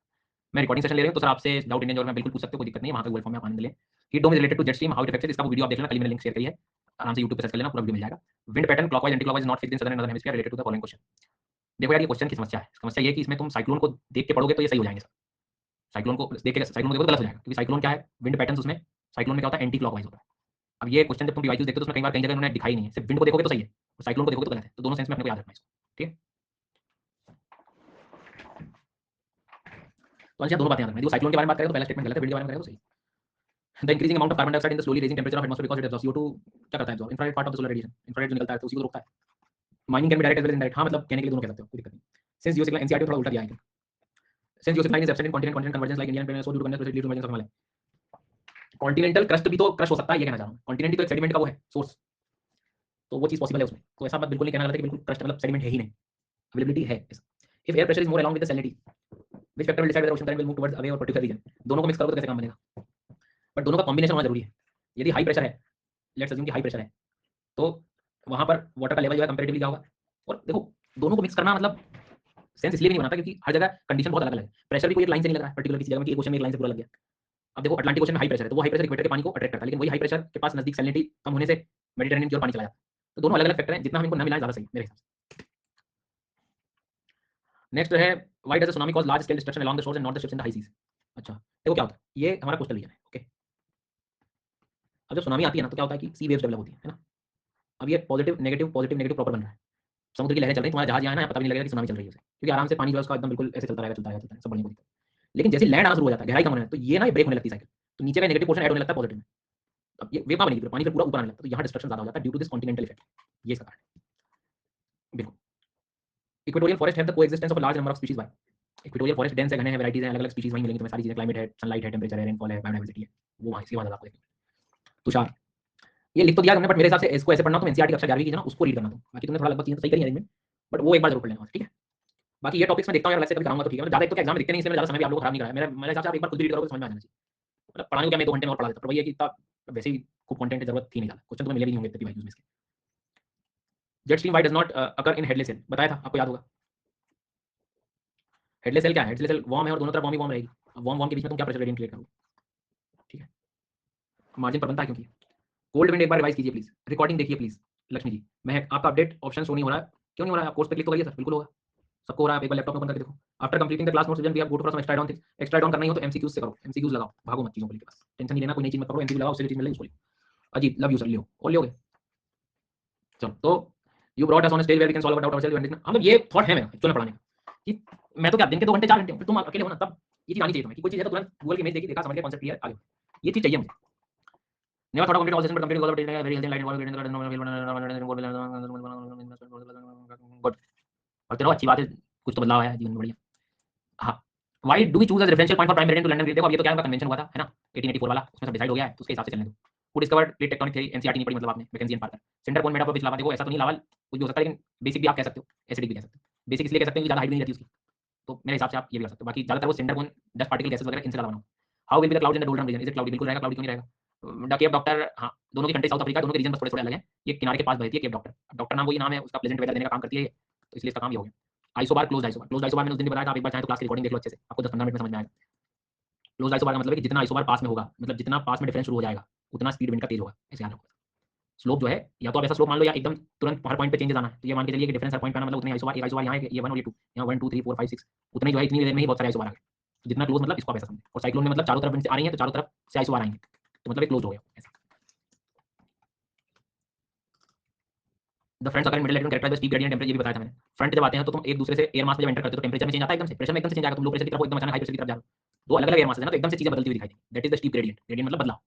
A: मैं रिकॉर्डिंग सेशन ले रहा हूं, तो सर आपसे डाउट इंडियन में बिल्कुल पूछ सकते हो, कोई दिक्कत नहीं है, वहां पे गूगल फॉर्म में आप आनंद लें। Heat dome is related to jet stream, how it affects, इसका वीडियो आप देख लेना, कल मैंने लिंक शेयर करी है, आराम से YouTube पे सर्च कर लेना, पूरा वीडियो मिल जाएगा। Wind pattern clockwise anti clockwise not fixed in southern and northern hemisphere related to the following question. देखो यार ये क्वेश्चन की समस्या है, समस्या ये है कि इसमें तुम साइक्लोन को देख के पढ़ोगे तो ये सही हो जाएंगे सर, साइक्लोन को देख के साइक्लोन को देखो तो गलत हो जाएगा, क्योंकि साइक्लोन क्या है, विंड पैटर्न, उसमें साइक्लोन में क्या होता है, एंटी क्लॉकवाइज होता है। अब ये क्वेश्चन जब तुम पीवाईक्यूज देखते हो तो उसमें कई बार कई जगह उन्होंने दिखाई नहीं है, सिर्फ विंड को देखोगे तो सही है और साइक्लोन को देखोगे तो गलत है, तो दोनों सेंस में अपने को याद रखना है इसको, ठीक है। तो अच्छा दोनों बातें याद रखना, जो साइक्लोन के बारे में बात करें तो पहला स्टेटमेंट गलत है, विंड के बारे में करें तो सही। The increasing amount of carbon dioxide in the slowly rising temperature of atmosphere because it absorbs CO2 क्या करता है, absorb infrared part of the solar radiation, infrared जो निकलता है तो उसी को रोकता है। Mining can be direct as well as indirect, हां मतलब कहने के लिए दोनों कह सकते हो, कोई दिक्कत नहीं। सिंस जियोसिंक्लाइन एनसीईआरटी में थोड़ा उल्टा दिया है, since geosyncline is absent in continent continent convergence like Indian plane so due to condense lead to emergence of Himalaya. Continental crust भी तो क्रश हो सकता है, ये कहना चाह रहा हूं, कॉन्टिनेंट ही तो एक सेडिमेंट का वो है सोर्स, तो वो चीज पॉसिबल है उसमें, तो ऐसा बात बिल्कुल नहीं कहना गलत है कि बिल्कुल क्रस्ट मतलब सेडिमेंट है ही नहीं, अवेलेबिलिटी है। If air pressure is more along with the salinity which factor will decide whether ocean current will move towards away और पर्टिकुलर रीजन, दोनों को मिक्स करोगे तो कैसे काम बनेगा, बट दोनों का कॉम्बिनेशन होना जरूरी है। यदि हाई प्रेशर है, लेट्स अज्यूम कि हाई प्रेशर है, तो वहां पर वाटर का लेवल जो है कंपैरेटिवली क्या होगा, और देखो दोनों को मिक्स करना मतलब सेंस इसलिए भी नहीं बनाता क्योंकि हर जगह कंडीशन बहुत अलग अलग है, प्रेशर भी कोई एक लाइन से नहीं लग रहा है, पर्टिकुलर किसी जगह में कि एक ओशन में एक लाइन से पूरा लग गया। अब देखो अटलांटिक ओशन में हाई प्रेशर है, तो वो हाई प्रेशर इक्वेटर के पानी को अट्रैक्ट करता है, लेकिन वही हाई प्रेशर के पास नजदीक सैलिनिटी कम होने से मेडिटेरेनियन की ओर पानी चला जाता है, तो दोनों अलग अलग फैक्टर हैं, जितना हम इनको न मिलाएं ज्यादा सही मेरे हिसाब से। नेक्स्ट है why does tsunami cause large scale destruction along the shores and not the ships in the high seas. अच्छा देखो क्या होता है, ये हमारा कोस्टल रीजन है, ओके। अब जब सुनामी आती है ना तो क्या होता है कि सी वेव्स डेवलप होती है ना। अब ये पॉजिटिव नेगेटिव प्रॉपर बन रहा है, समुद्र की लहरें चल रही हैं, तुम्हारा जहाज यहाँ है ना, पता भी नहीं लगेगा कि सुनामी चल रही है उसे, क्योंकि आराम से पानी जो है उसका एकदम बिल्कुल ऐसे चलता रहेगा सब बढ़िया दिखता है। लेकिन जैसे लैंड आना शुरू हो जाता है, गहराई कम होने लगती है, तो ये ना ब्रेक होने लगती है साइकिल, तो नीचे का नेगेटिव पोर्शन ऐड होने लगता है पॉजिटिव में। अब ये वेव बनेगी, पानी फिर पूरा ऊपर आने लगता है, तो यहाँ डिस्ट्रक्शन ज्यादा हो जाता है due to this continental effect, ये इसका कारण है। बिल्कुल equatorial forest have the coexistence of large number of species by, equatorial forest dense है, घने हैं, वैराइटीज हैं, अलग अलग स्पीशीज वहीं मिलेंगी तुम्हें, सारी चीजें, क्लाइमेट है, सनलाइट है, टेंपरेचर है, रेनफॉल है, बायोडाइवर्सिटी है, वो वहां इसकी वजह आपको देखनी। तुषार ये लिख तो दिया तुमने, बट मेरे हिसाब से इसको ऐसे पढ़ना, तुम एनसीईआरटी कक्षा 11वीं की है ना उसको रीड करना तुम, बाकी तुमने थोड़ा लगभग चीजें तो सही करी है अरेंजमेंट, बट वो एक बार जरूर पढ़ लेना, ठीक है। बाकी ये टॉपिक्स मैं देखता हूँ यार, अलग से कभी कराऊंगा तो ठीक है, मतलब ज्यादा एक तो एग्जाम में दिखते नहीं, इसलिए मैं ज्यादा समय भी आप लोगों को खराब नहीं कराया, मेरे हिसाब से आप एक बार खुद रीड करोगे तो समझ में आ जाना चाहिए, मतलब पढ़ाने को क्या मैं 2 घंटे में और पढ़ा देता, पर वही है कि इतना वैसे ही खूब कंटेंट की जरूरत थी नहीं, ज्यादा क्वेश्चन तुम्हें मिले भी नहीं होंगे इतने पीवाईक्यूज में इसके। Jet stream why does not occur in Hadley's cell, बताया था आपको, याद होगा। हेडलेस सेल क्या है, हेडलेस सेल वार्म है और दोनों तरफ वार्म ही वार्म रहेगी, वार्म वार्म के बीच में तुम क्या प्रेशर ग्रेडियंट क्रिएट करोगे, ठीक है। मार्जिन पर बनता है क्योंकि कोल्ड विंड एक बार रिवाइज कीजिए प्लीज, रिकॉर्डिंग देखिए प्लीज लक्ष्मी जी। मैं आपका अपडेट ऑप्शन शो नहीं हो रहा है, क्यों नहीं हो रहा है, आप कोर्स पे क्लिक तो करिए सर, बिल्कुल होगा, सबको हो रहा है, आप एक बार लैपटॉप में बंद करके देखो। After completing the class notes revision we have go to some extra add on things, extra add on करना ही हो तो एमसीक्यूज से करो, एमसीक्यूज लगाओ, भागो मत चीजों को लेके, बस टेंशन नहीं लेना, कोई नई चीज मत पकड़ो, एमसीक्यू लगाओ, उससे चीज मिल रही है उसको लियो। अजीब लव यू सर, लियो और लियोगे, चलो। तो you brought us on stage where we can solve out ourself, मतलब ये थॉट है मेरा एक्चुअल में पढ़ाने का, कि मैं तो क्या दिन के 2 घंटे 4 घंटे हूं, तुम अकेले हो ना, तब ये चीज आनी चाहिए तुम्हें कि कोई चीज है तो तुरंत गूगल की इमेज देखी, देखा, समझ लिया, कांसेप्ट क्लियर, आगे ये चीज चाहिए मुझे। Never thought of complete all session but complete all of very healthy light good, और चलो अच्छी बात है, कुछ तो बदलाव आया जीवन में, बढ़िया। हाँ why do we choose as referential point for prime meridian to London grade, देखो अब ये तो क्या है, कन्वेंशन हुआ था है ना 1884 वाला, उसमें सब डिसाइड हो गया है, तो उसके हिसाब से चलने दो। Who discovered plate tectonic theory, NCERT नहीं पढ़ी मतलब आपने, McKenzie and Parker. Centre cone made up of lava, देखो ऐसा तो नहीं लावा कुछ भी हो सकता है, लेकिन बेसिक भी आप कह सकते हो, एसिडिक भी कह सकते हो। बेसिक इसलिए कह सकते हैं कि ज्यादा हाइट नहीं रहती उसकी, तो मेरे हिसाब से आप ये भी कर सकते हो, बाकी ज्यादातर वो सेंटर कोन डस्ट पार्टिकल गैसेस वगैरह इनसे ज्यादा बनाओ। How will be the cloud in the doldrum region, is it cloudy, बिल्कुल रहेगा, क्लाउडी क्यों नहीं रहेगा। द केप डॉक्टर, हाँ दोनों की कंट्री साउथ अफ्रीका, दोनों के रीजन बस थोड़े-थोड़े अलग हैं, ये किनारे के पास बहती है केप डॉक्टर, डॉक्टर नाम वही नाम है, उसका प्लेजेंट वेदर देने का काम करती है ये, तो इसलिए इसका काम ये हो गया। आइसोबार क्लोज्ड आइसोबार मैंने उस दिन भी बताया था, आप एक बार चाहे तो क्लास की रिकॉर्डिंग देख लो अच्छे से, आपको 10-15 मिनट में समझ में आएगा। क्लोज आइसोबार का मतलब है कि जितना आइसोबार पास में होगा, मतलब जितना पास में डिफरेंस शुरू हो जाएगा उतना स्पीड विंड का तेज होगा, ऐसे याद रखो। स्लोप जो है या तो आप ऐसा स्लोप मान लो या एकदम तुरंत हर पॉइंट पे चेंजेस आना है, तो ये मान के चलिए कि डिफरेंस हर पॉइंट पे आना मतलब उतने आइसोबार, एक आइसोबार यहाँ है, ये 1 और ये 2, यहाँ 1 2 3 4 5 6 उतने जो है इतनी देर में ही बहुत सारे आइसोबार आ गए। तो जितना क्लोज मतलब इसको आप ऐसा समझें, और साइक्लोन में मतलब चारों तरफ विंड आ रही है तो चारों तरफ से आइसोबार आएंगे, तो मतलब ये क्लोज हो गया ऐसा। द फ्रंट्स अगर middle lateral characterised by steep gradient temperature, ये भी बताया था मैंने। फ्रंट जब आते हैं तो तुम एक दूसरे से एयर मास में जब एंटर करते हो तो टेंपरेचर में चेंज आता है एकदम से, प्रेशर में एकदम से चेंज आएगा, तुम लो प्रेशर की तरफ एकदम अचानक हाई प्रेशर की तरफ जा रहे हो, दो अलग-अलग एयर मास है ना, तो एकदम से चीजें बदलती हुई दिखाई देंगी। That is the steep gradient, gradient मतलब बदलाव।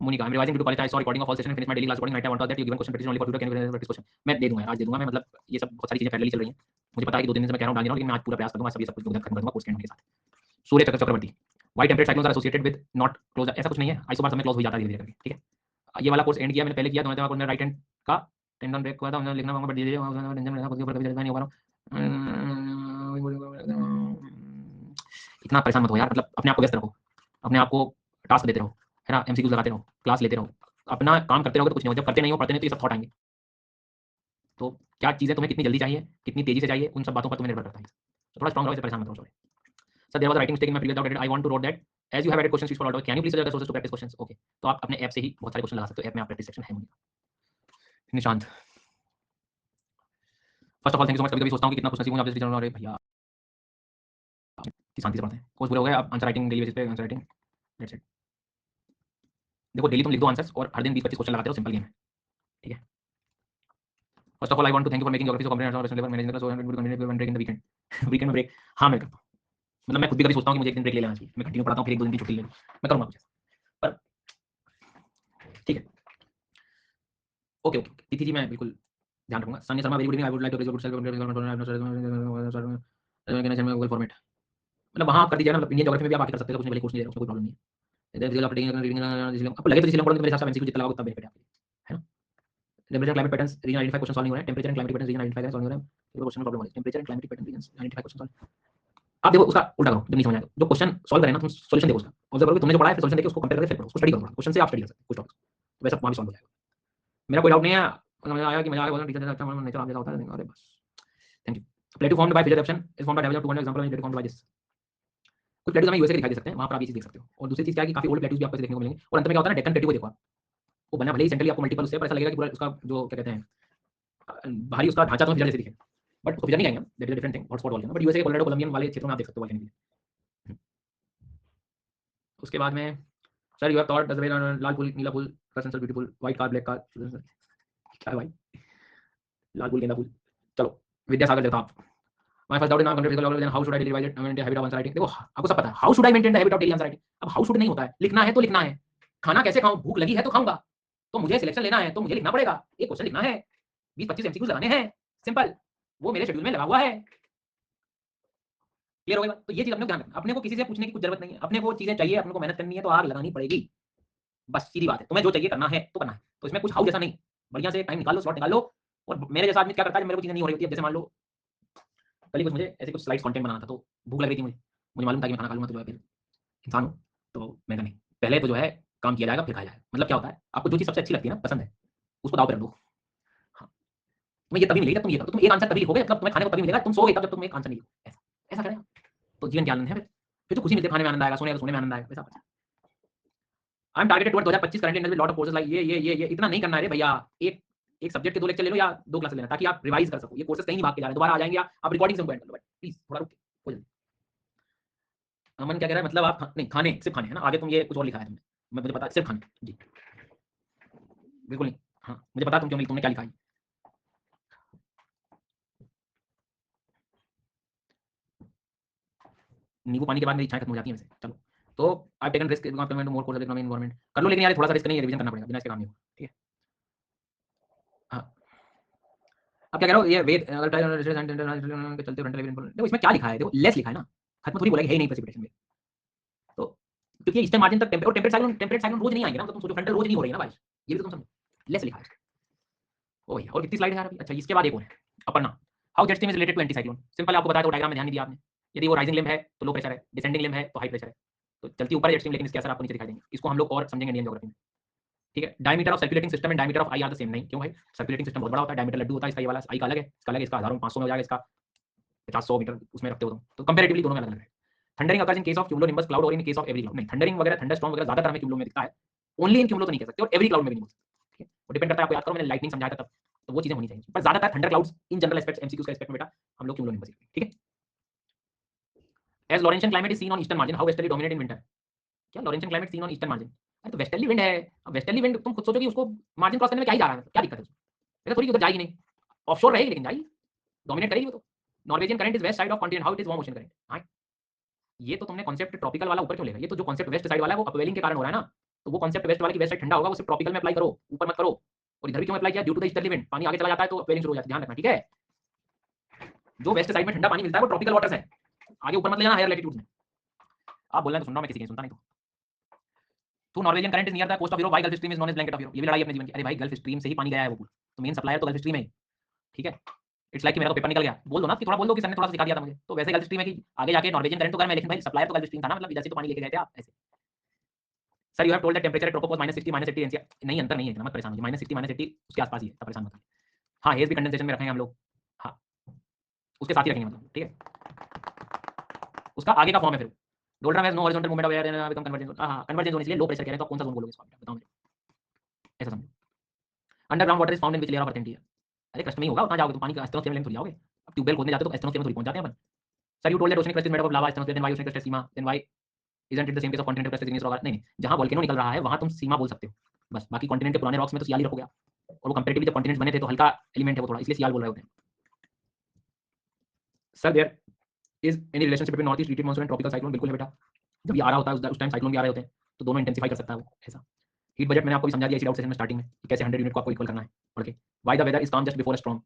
A: Monika, I am revising to qualify, saw recording of all session, finish my daily class recording, night I want that you given question practice only for today, can you practice question? मैं दे दूंगा, आज दे दूंगा मैं, मतलब ये सब बहुत सारी चीजें पैरेलली चल रही हैं। मुझे पता है कि 2-3 दिन से मैं कह रहा हूं डाल दे रहा हूं, लेकिन मैं आज पूरा प्रयास करूंगा, सब ये सब कुछ खत्म कर दूंगा कोर्स के एंड के साथ। Surya Chakravarti, why temperate cyclones are associated with not close, ऐसा कुछ नहीं है, आइसोबार सब में क्लोज हो जाता है धीरे-धीरे करके, ठीक है। ये वाला कोर्स एंड किया मैंने पहले किया, तो मैं राइट हैंड का टेंडन ब्रेक हुआ था, मैंने लिखना होगा बट धीरे-धीरे खुद के ऊपर कभी जल्दी नहीं हो पा रहा हूं। इतना परेशान मत हो यार, मतलब अपने आप को व्यस्त रखो, अपने आप को टास्क देते रहो, है ना, एमसीक्यूज लगाते रहो, क्लास लेते रहो, अपना काम करते रहोगे तो कुछ नहीं हो, जब करते नहीं हो, पढ़ते नहीं तो ये सब थॉट आएंगे। तो क्या चीजें तुम्हें कितनी जल्दी चाहिए, कितनी तेजी से चाहिए, उन सब बातों पर तुम्हें निर्भर करता है। तो थोड़ा स्ट्रांग रहो, इससे परेशान मत हो। Sorry sir, there was a writing mistake in my previous doubt, I want to wrote that as you have added questions for out, can you please suggest sources to practice questions? Okay, तो आप अपने app से ही बहुत सारे question लगा सकते हो, app में आप प्रैक्टिस सेक्शन है मुझे। Nishant, first of all thank you so much. कभी-कभी सोचता हूं कि कितना खुश नसीब हूं आप जैसे टीचर, अरे भैया की शांति से पढ़ते हैं। कोर्स पूरे हो गए, अब आंसर राइटिंग डेली बेसिस पे आंसर राइटिंग, दैट्स इट। देखो डेली तुम लिख दो आंसर्स और हर दिन 20-25 क्वेश्चन लगाते हो, सिंपल गेम है, ठीक है। First of all I want to thank you for making geography so comprehensive level management so good continue break in the weekend. Weekend में ब्रेक, हां मैं करता हूं, मतलब मैं खुद भी कभी सोचता हूं कि मुझे एक दिन ब्रेक ले लेना चाहिए, मैं कंटिन्यू पढ़ाता हूं फिर 1-2 दिन की छुट्टी ले लूं, मैं करूंगा कुछ ऐसा, पर ठीक है। ओके ओके तिथि जी, मैं बिल्कुल ध्यान रखूंगा। Sunny Sharma, very good evening, I would like to present self Google format, मतलब वहां आप कर दीजिए ना, मतलब इंडियन ज्योग्राफी में भी आप आके कर सकते हो, कुछ नहीं, कोर्स नहीं दे रहा, उसमें कोई प्रॉब्लम नहीं है। इधर आप रीडिंग आपको लगे तो जिसलिए पढ़ोगे, मेरे हिसाब से एमसीक्यू जितना लगाओ उतना बेनिफिट है आपके लिए, है ना। Temperature climate patterns region identify question solve नहीं हो रहे हैं, temperature and climatic patterns region identify solve नहीं हो रहे हैं, ये क्वेश्चन में प्रॉब्लम हो रही है। Temperature and climatic pattern region identify question solve, आप देखो उसका उल्टा करो, जब नहीं समझ आएगा जो क्वेश्चन सॉल्व करें ना, तुम सॉल्यूशन देखो उसका, ऑब्जर्व करो तुमने जो पढ़ा है, फिर सॉल्यूशन देखो, उसको कंपेयर करके फिर पढ़ो, उसको स्टडी करो, क्वेश्चन से आप स्टडी कर सकते हो कुछ टॉपिक्स, वैसा वहां भी सॉल्व हो जाएगा। मेरा कोई डाउट नहीं है, समझ आया कि मजा आया, टीचर से अच्छा नेचर आप जैसा होता है, अरे बस thank you. Plateau formed by fissure eruption is formed by dimension 200 example, plateau formed by this. कुछ प्लेटोज हमें यूएसए के दिखाई दे सकते हैं, वहां पर आप ये चीज देख सकते हो। और दूसरी चीज क्या है कि काफी ओल्ड प्लेटोज भी आपको देखने को मिलेंगे, और अंत में क्या होता है ना, डेक्कन प्लेटो को देखो आप, वो बना भले ही सेंट्रली आपको मल्टीपल उससे, पर ऐसा लगेगा कि पूरा उसका जो क्या कहते हैं भारी उसका ढांचा तुम्हें फिजर जैसे दिखे, बट उसको फिजर नहीं कहेंगे, that is different thing, hotspot वाले, बट यूएसए के कोलोराडो कोलंबियन वाले क्षेत्रों में आप देख सकते हो वॉल्केनो। उसके बाद में sir you have thought does लाल फूल, नीला फूल, sensor beautiful, white car, black car, क्या है भाई, लाल फूल, गेंदा फूल, चलो Vidyasagar Jagtap, my first doubt in now complete physical then how should I divide it, maintain habit of answer writing. देखो आपको सब पता है how should I maintain the habit of daily answer writing, अब हाउ शुड नहीं होता है, लिखना है तो लिखना है, खाना कैसे खाऊं, भूख लगी है तो खाऊंगा, तो मुझे सिलेक्शन लेना है तो मुझे लिखना पड़ेगा, एक क्वेश्चन लिखना है, 20-25 एमसीक्यूज लगाने हैं, सिंपल, वो मेरे शेड्यूल में लगा हुआ है। क्लियर हो गई बात? तो ये चीज अपने को ध्यान रखना, अपने को किसी से पूछने की कुछ जरूरत नहीं है, अपने को चीजें चाहिए, अपने को मेहनत करनी है तो आग लगानी पड़ेगी, बस सीधी बात है, तुम्हें जो चाहिए करना है तो करना है, तो इसमें कुछ हाउ जैसा नहीं, बढ़िया से टाइम निकाल लो, स्लॉट निकाल लो। और मेरे जैसा आदमी क्या करता है, जब मेरे को चीजें नहीं हो रही होती है, जैसे मान लो कल ही कुछ मुझे ऐसे कुछ स्लाइड्स कंटेंट बनाना था, तो भूख लग रही थी मुझे, मुझे मालूम था कि मैं खाना खा लूंगा, तो जो है फिर इंसान हूं, तो मैं नहीं, पहले तो जो है काम किया जाएगा फिर खाया जाएगा, मतलब क्या होता है, आपको जो चीज सबसे अच्छी लगती है ना, पसंद है, उसको दाव पे रख दो। हाँ, तुम्हें ये तभी मिलेगी जब तुम ये करो, तुम एक आंसर तभी लिखोगे, मतलब तुम्हें खाने को तभी मिलेगा, तुम सोओगे तब जब तुम एक आंसर नहीं लिखो, ऐसा ऐसा करें, तो जीवन क्या आनंद है, फिर तो खुशी मिलती है, खाने में आनंद आएगा, सोने में आनंद आएगा, वैसा। I am targeted toward 2025 currently with lot of courses like ये इतना नहीं करना है रे भैया, एक एक सब्जेक्ट के 2 लेक्चर ले लो या 2 क्लास लेना, ताकि आप रिवाइज कर सको, ये कोर्सेज कहीं नहीं भाग के जा रहे, दोबारा आ जाएंगे, आप रिकॉर्डिंग से उनको एंड कर लो, बट प्लीज थोड़ा रुक हो जल्दी। अमन क्या कह रहा है, मतलब आप नहीं खाने, सिर्फ खाने है ना, आगे तुम ये कुछ और लिखा है तुमने, मैं मुझे पता है, सिर्फ खाने जी, बिल्कुल नहीं, हाँ मुझे पता तुम क्यों नहीं, तुमने क्या लिखा है। नींबू पानी के बाद मेरी इच्छाएं खत्म हो जाती है वैसे, चलो, तो I taken risk more course economy environment कर लो, लेकिन यार थोड़ा सा रिस्क नहीं है, रिवीजन करना पड़ेगा, बिना इसके काम नहीं होगा, ठीक है। हाँ, अब क्या कह रहा हूँ, ये वेद अगर चलते फ्रंट लेवल, देखो इसमें क्या लिखा है, देखो लेस लिखा है ना, खत्म थोड़ी बोला कि है ही नहीं प्रेसिपिटेशन में, तो क्योंकि इस टाइम मार्जिन तक टेम्परेट साइक्लोन रोज नहीं आएंगे ना, तो तुम सोचो फ्रंटल रोज नहीं हो रही है ना बारिश, ये भी तो तुम समझो, लेस लिखा है। ओ भैया, और कितनी स्लाइड है यार अभी, अच्छा इसके बाद एक और है Aparna, how jet stream is related to anti cyclone, simple आपको बताया, तो डायग्राम में ध्यान नहीं दिया आपने, यदि वो राइजिंग लिम्ब है तो लो प्रेशर है, डिसेंडिंग लिम्ब है तो हाई प्रेशर है, तो चलती ऊपर जेट स्ट्रीम, लेकिन इसके असर आपको नीचे दिखाई देंगे, इसको हम लोग और समझेंगे इंडियन ज्योग्राफी में, ठीक है। Diameter of circulating system and diameter of I R the same, नहीं क्यों भाई, सर्कुलेटिंग सिस्टम बहुत बड़ा होता है, डायमीटर लड्डू होता है, इसका ये वाला आई का अलग है, इसका अलग है, इसका हजारों 500 में हो जाएगा, इसका 50-100 मीटर उसमें रखते हो तुम, तो कंपैरेटिवली दोनों में अलग अलग है। Thundering occurs in case of cumulonimbus cloud और in case of every cloud. नहीं, थंडरिंग वगैरह थंडरस्टॉर्म वगैरह ज्यादातर हमें क्यूमुलो में दिखता है, ओनली इन क्यूमुलो तो नहीं कह सकते और एवरी क्लाउड में भी नहीं बोल सकते। ठीक है, वो डिपेंड करता है, आपको याद करो मैंने लाइटनिंग समझाया था तब, तो वो चीजें होनी चाहिए, पर ज्यादातर thunder clouds in general aspects MCQs का एस्पेक्ट में बेटा हम लोग क्यूमुलोनिम्बस। ठीक है, as Laurentian climate is seen on eastern margin how westerly dominate in winter. क्या Laurentian climate seen on eastern margin? अरे तो वेस्टर्ली विंड है, अब वेस्टर्ली विंड तुम खुद सोचो कि उसको मार्जिन क्रॉस करने में क्या ही जा रहा है, क्या दिक्कत है उसमें? ऐसा थोड़ी उधर जाएगी नहीं, ऑफशोर रहेगी लेकिन जाएगी, डोमिनेट करेगी वो तो। Norwegian current is west side of continent, how it is warm ocean current. हाँ, ये तो तुमने कॉन्सेप्ट ट्रॉपिकल वाला ऊपर क्यों लेगा? ये तो जो कॉन्सेप्ट वेस्ट साइड वाला है वो अपवेलिंग के कारण हो रहा है ना, तो वो कॉन्सेप्ट वेस्ट वाले की वेस्ट साइड ठंडा होगा, वो सिर्फ ट्रॉपिकल में अप्लाई करो, ऊपर मत करो। और इधर भी क्यों अप्लाई किया? Due to the easterly wind, पानी आगे चला जाता है तो अपवेलिंग शुरू हो जाती है, ध्यान रखना। ठीक है, जो वेस्ट साइड में ठंडा पानी मिलता है वो ट्रॉपिकल वाटर्स है, आगे ऊपर मत ले जाना हायर लैटिट्यूड्स में। आप बोल रहे हैं तो सुन रहा हूं मैं, किसी की सुनता नहीं। तो Norwegian current is near the coast of Europe, why Gulf Stream is known as blanket of Europe. ये भी लड़ाई अपने जीवन की। अरे भाई गल्फ स्ट्रीम से ही पानी गया है वो पूरा, तो मेन सप्लायर तो गल्फ स्ट्रीम है ही। ठीक है, इट्स लाइक कि मेरा तो पेपर निकल गया, बोल दो ना कि थोड़ा बोल दो कि सर ने थोड़ा सा सिखा दिया था मुझे, तो वैसे गल्फ स्ट्रीम है कि आगे जाके नॉर्वेजियन करंट तो कर मैं, लेकिन भाई सप्लायर तो गल्फ स्ट्रीम था ना, मतलब इधर से तो पानी लेके गए थे आप ऐसे। Sir you have told that temperature at tropopause -60 -80 NCR. नहीं, अंतर नहीं है इतना, मत परेशान होइए, -60 -80 उसके आसपास ही है, परेशान मत होइए। हाँ, हेज भी कंडेंसेशन में रखेंगे हम लोग, हाँ उसके साथ ही रखेंगे मतलब। ठीक है, उसका आगे का फॉर्म है फिर doldrum has no horizontal movement of air and become convergence. हां, कन्वर्जेंस होने के लिए लो प्रेशर कह रहे हैं, तो आप कौन सा जोन बोलोगे इसको, बताओ मुझे, ऐसा समझो। Underground water is found in which layer of earth India. अरे कष्ट में ही होगा, उतना जाओगे तो पानी का एस्टेनोस्फीयर में थोड़ी जाओगे। अब ट्यूबवेल खोदने जाते हो तो एस्टेनोस्फीयर में थोड़ी पहुंच जाते हैं अपन। Sir you told that ocean crust is made up of lava asthenosphere, then why ocean crust is sima, then why isn't it the same case of continental crust is igneous rock. नहीं नहीं, जहां volcano निकल रहा है वहां तुम सीमा बोल सकते हो बस, बाकी कॉन्टिनेंट के पुराने रॉक्स में तो सियाल ही रखोगे आप, और वो कंपैरेटिवली जब कॉन्टिनेंट्स बने थे तो हल्का एलिमेंट है वो थोड़ा, इसलिए सियाल बोल रहे होते हैं। Sir there is any relationship between north east heat monsoon and tropical cyclone? बिल्कुल है बेटा, जब ये आ रहा होता है उस टाइम साइक्लोन भी आ रहे होते हैं, तो दोनों इंटेंसिफाई कर सकता है वो ऐसा। हीट बजट मैंने आपको भी समझा दिया इसी डाउट सेशन में स्टार्टिंग में कि कैसे 100 यूनिट को आपको इक्वल करना है पढ़ के। व्हाई द वेदर इज काम जस्ट बिफोर अ स्टॉर्म,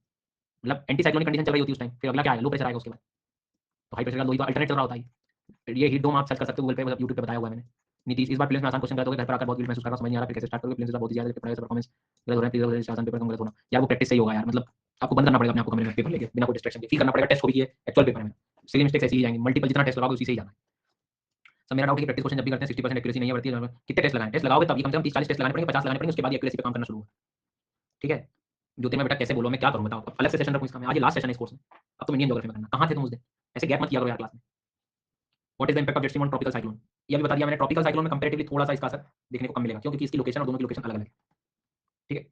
A: मतलब एंटी साइक्लोनिक कंडीशन चल रही होती है उस टाइम, फिर अगला क्या आएगा? लो प्रेशर आएगा उसके बाद, तो हाई प्रेशर का लो ही तो अल्टरनेट चल रहा होता है। ये हीट डोम आप सर्च कर सकते हो गूगल पे, यूट्यूब पे बताया हुआ है मैंने। नीतीश इस बार प्रीलिम्स में आसान क्वेश्चन करते हो, घर पर आकर बहुत गिल्ट महसूस कर रहा हूं, समझ नहीं आ रहा फिर कैसे स्टार्ट करोगे, प्रीलिम्स बहुत ही ज्यादा पढ़ाई से परफॉर्मेंस गलत हो रहा है, प्लीज आसान पेपर कम गलत होना। यार वो प्रैक्टिस से ही होगा यार, मतलब आपको बंद करना पड़ेगा अपने आप को कमरे में पेपर लेके, बिना कोई डिस्ट्रैक्शन के फील करना पड़ेगा टेस्ट को भी, ये एक्चुअल पेपर में सिली मिस्टेक्स ऐसी ही जाएंगी, मल्टीपल जितना टेस्ट लगाओगे उसी से ही जाना है। सर मेरा डाउट है कि प्रैक्टिस क्वेश्चन जब भी करते हैं 60% एक्यूरेसी नहीं बढ़ती है, कितने टेस्ट लगाएं? टेस्ट लगाओगे तब भी कम से कम 30-40 टेस्ट लगाने पड़ेंगे, 50 लगाने पड़ेंगे, उसके बाद एक्यूरेसी पे काम करना शुरू होगा। ठीक है, ज्योति में बेटा कैसे बोलो, मैं क्या करूं बताओ, अब अलग से सेशन रखूं इसका मैं, आज लास्ट सेशन है इस कोर्स में, अब तुम इंडियन ज्योग्राफी में करना, कहां थे तुम उस दिन? ऐसे गैप मत किया करो यार क्लास में। What is the impact of jet stream on tropical cyclone? ये भी बता दिया मैंने, ट्रॉपिकल साइक्लोन में कंपैरेटिवली थोड़ा सा इसका असर देखने को कम मिलेगा, क्योंकि इसकी लोकेशन और दोनों की लोकेशन अलग अलग है। ठीक है,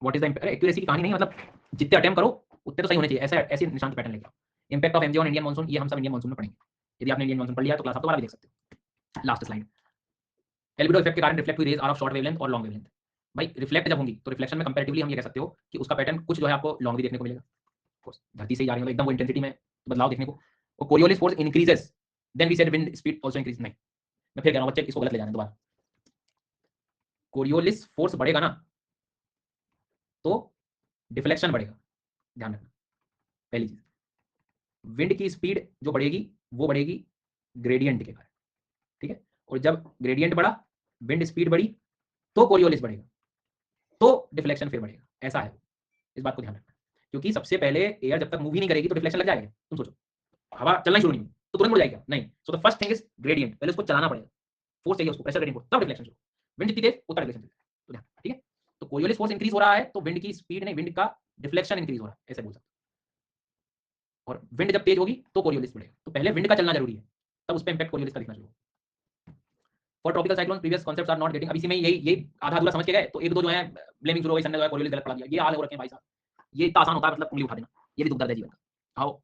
A: व्हाट इज द एक्यूरेसी की कहानी नहीं, मतलब जितने अटेम्प्ट करो उतने तो सही होने चाहिए, ऐसे ऐसे निशान पैटर्न लेके आओ। Impact of MG on Indian monsoon, ये हम सब इंडियन मानसून में पढ़ेंगे, यदि आपने इंडियन मानसून पढ़ लिया तो क्लास आप दोबारा भी देख सकते हो। लास्ट स्लाइड, एल्बिडो इफेक्ट के कारण रिफ्लेक्ट हुई rays are of short wavelength और लॉन्ग वेवलेंथ। भाई रिफ्लेक्ट जब होंगी तो रिफ्लेक्शन में कंपैरेटिवली हम ये कह सकते हो कि उसका पैटर्न कुछ जो है आपको लॉन्ग भी देखने को मिलेगा, धरती से ही जा रही है तो एकदम वो इंटेंसिटी में बदलाव देखने को। और Coriolis force increases then we said wind speed also increase. नहीं, मैं फिर कह रहा हूं बच्चे, इसको गलत ले जाने दोबारा। कोरियोलिस फोर्स बढ़ेगा ना तो डिफ्लेक्शन बढ़ेगा, ध्यान रखना। पहली चीज, विंड की स्पीड जो बढ़ेगी वो बढ़ेगी ग्रेडियंट के कारण। ठीक है, और जब ग्रेडियंट बढ़ा, विंड स्पीड बढ़ी, तो कोरियोलिस बढ़ेगा, तो डिफ्लेक्शन फिर बढ़ेगा, ऐसा है। इस बात को ध्यान रखना, क्योंकि सबसे पहले एयर जब तक मूव ही नहीं करेगी तो डिफ्लेक्शन लग जाएगा। तुम सोचो हवा चलना शुरू नहीं हुई तो तुरंत मुड़ जाएगा? नहीं। So the first thing is gradient, पहले उसको चलाना पड़ेगा, फोर्स चाहिए उसको, प्रेशर ग्रेडियंट फोर्स, तब डिफ्लेक्शन शुरू। विंड जितनी तेज उतना डिफ्लेक्शन चलता है, तो ध्यान। ठीक है, तो कोरियोलिस फोर्स इंक्रीज हो रहा है तो विंड की स्पीड नहीं, विंड का डिफ्लेक्शन इंक्रीज हो रहा है, ऐसे बोल सकते हो। और विंड जब तेज होगी तो कोरियोलिस बढ़ेगा, तो पहले विंड का चलना जरूरी है, तब उस पर इंपैक्ट कोरियोलिस का दिखना शुरू। For tropical cyclone previous concepts are not getting, अब इसी में यही आधा अधूरा समझ के गए तो एक दो जो है ब्लेमिंग शुरू हो गई, सर ने जो है कोरियोलिस गलत पढ़ा दिया, ये हाल हो रखे हैं भाई साहब। ये इतना आसान होता है, मतलब उंगली उठा देना, ये भी दुख दर्द है जीवन का। आओ,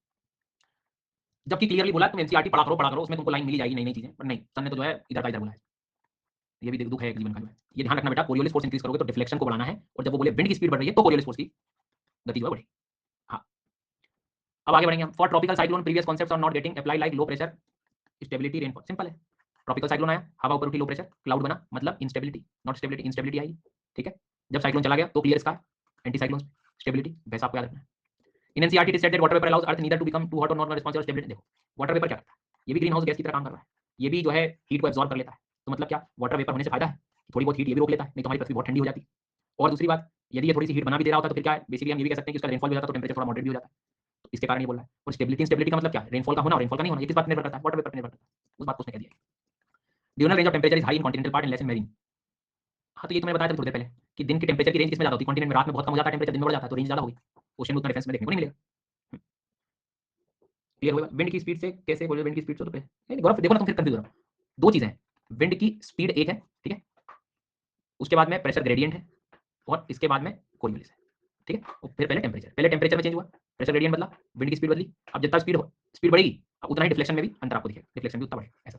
A: जबकि क्लियरली बोला तुम एनसीईआरटी पढ़ा करो, उसमें तुमको लाइन मिल जाएगी नई नई चीजें, पर नहीं, सर ने तो जो है इधर का इधर बोला है। ये भी दुख है जीवन का जो है। ये ध्यान रखना बेटा, कोरियोलिस फोर्स इंक्रीज करोगे तो डिफ्लेक्शन को बढ़ाना है, और जब वो बोले विंड की स्पीड बढ़ रही है तो कोरियोलिस फोर्स की गति जो है बढ़ेगी। हाँ, अब आगे बढ़ेंगे हम। For tropical cyclone previous concepts are not getting apply, like low pressure, stability, rainfall. Simple है, ट्रॉपिकल साइक्लोन आया, हवा ऊपर उठी, लो प्रेशर, क्लाउड बना, मतलब इंस्टेबिलिटी, नॉट स्टेबिलिटी, इंस्टेबिलिटी आएगी। ठीक है, जब साइक्लोन चला गया तो clear sky, anti cyclone, stability, वैसा आपको याद रखना है। In NCERT it is said that water vapour allows earth neither to become too hot और नॉट रिस्पॉन्सिव स्टेबिलिटी। देखो वाटर वेपर क्या करता है, ये भी ग्रीन हाउस गैस की तरह काम कर रहा है, ये भी जो है हीट को एब्जॉर्ब कर लेता है, तो मतलब क्या, वाटर वेपर होने से फायदा है, थोड़ी बहुत हीट ये भी रोक लेता है, नहीं तो हमारी पृथ्वी बहुत ठंडी हो जाती। और दूसरी बात, यदि ये थोड़ी सी हीट बना भी दे रहा होता तो फिर क्या है, बेसिकली हम ये भी कह सकते हैं कि उसका रेनफॉल भी हो जाता है तो टेंपरेचर थोड़ा मॉडरेट भी हो जाता है, तो इसके कारण ये बोल रहा है। और स्टेबिलिटी, स्टेबिलिटी का मतलब क्या, रेनफॉल का होना और रेनफॉल का नहीं होना, ये किस बात पर निर्भर करता है, वाटर वेपर पर निर्भर करता है, उस बात को उसने कह दिया। Diurnal range of temperature is high in continental part and less in marine. हाँ, तो ये तो मैंने बताया था थोड़ी देर पहले कि दिन की टेंपरेचर की रेंज किसमें ज्यादा होती है, कॉन्टिनेंट में रात में बहुत कम हो जाता है टेंपरेचर, दिन में बढ़ जाता है, तो रेंज ज्यादा होगी, ओशन में उतना डिफरेंस में देखने को नहीं मिलेगा। क्लियर हुआ? विंड की स्पीड से कैसे बोले, विंड की स्पीड से तो गौरव देखो ना तुम फिर कंफ्यूज हो रहे हो। दो चीजें हैं, विंड की स्पीड एक है, ठीक है, उसके बाद में प्रेशर ग्रेडियंट है, और इसके बाद में कोरियोलिस है, ठीक है, और फिर पहले टेम्परेचर में चेंज हुआ, प्रेशर ग्रेडियंट बदला, विंड की स्पीड बदली। अब जितना स्पीड बढ़ेगी अब उतना ही डिफ्लेक्शन में भी अंतर आपको दिखेगा, डिफ्लेक्शन भी उतना बढ़ेगा, ऐसा,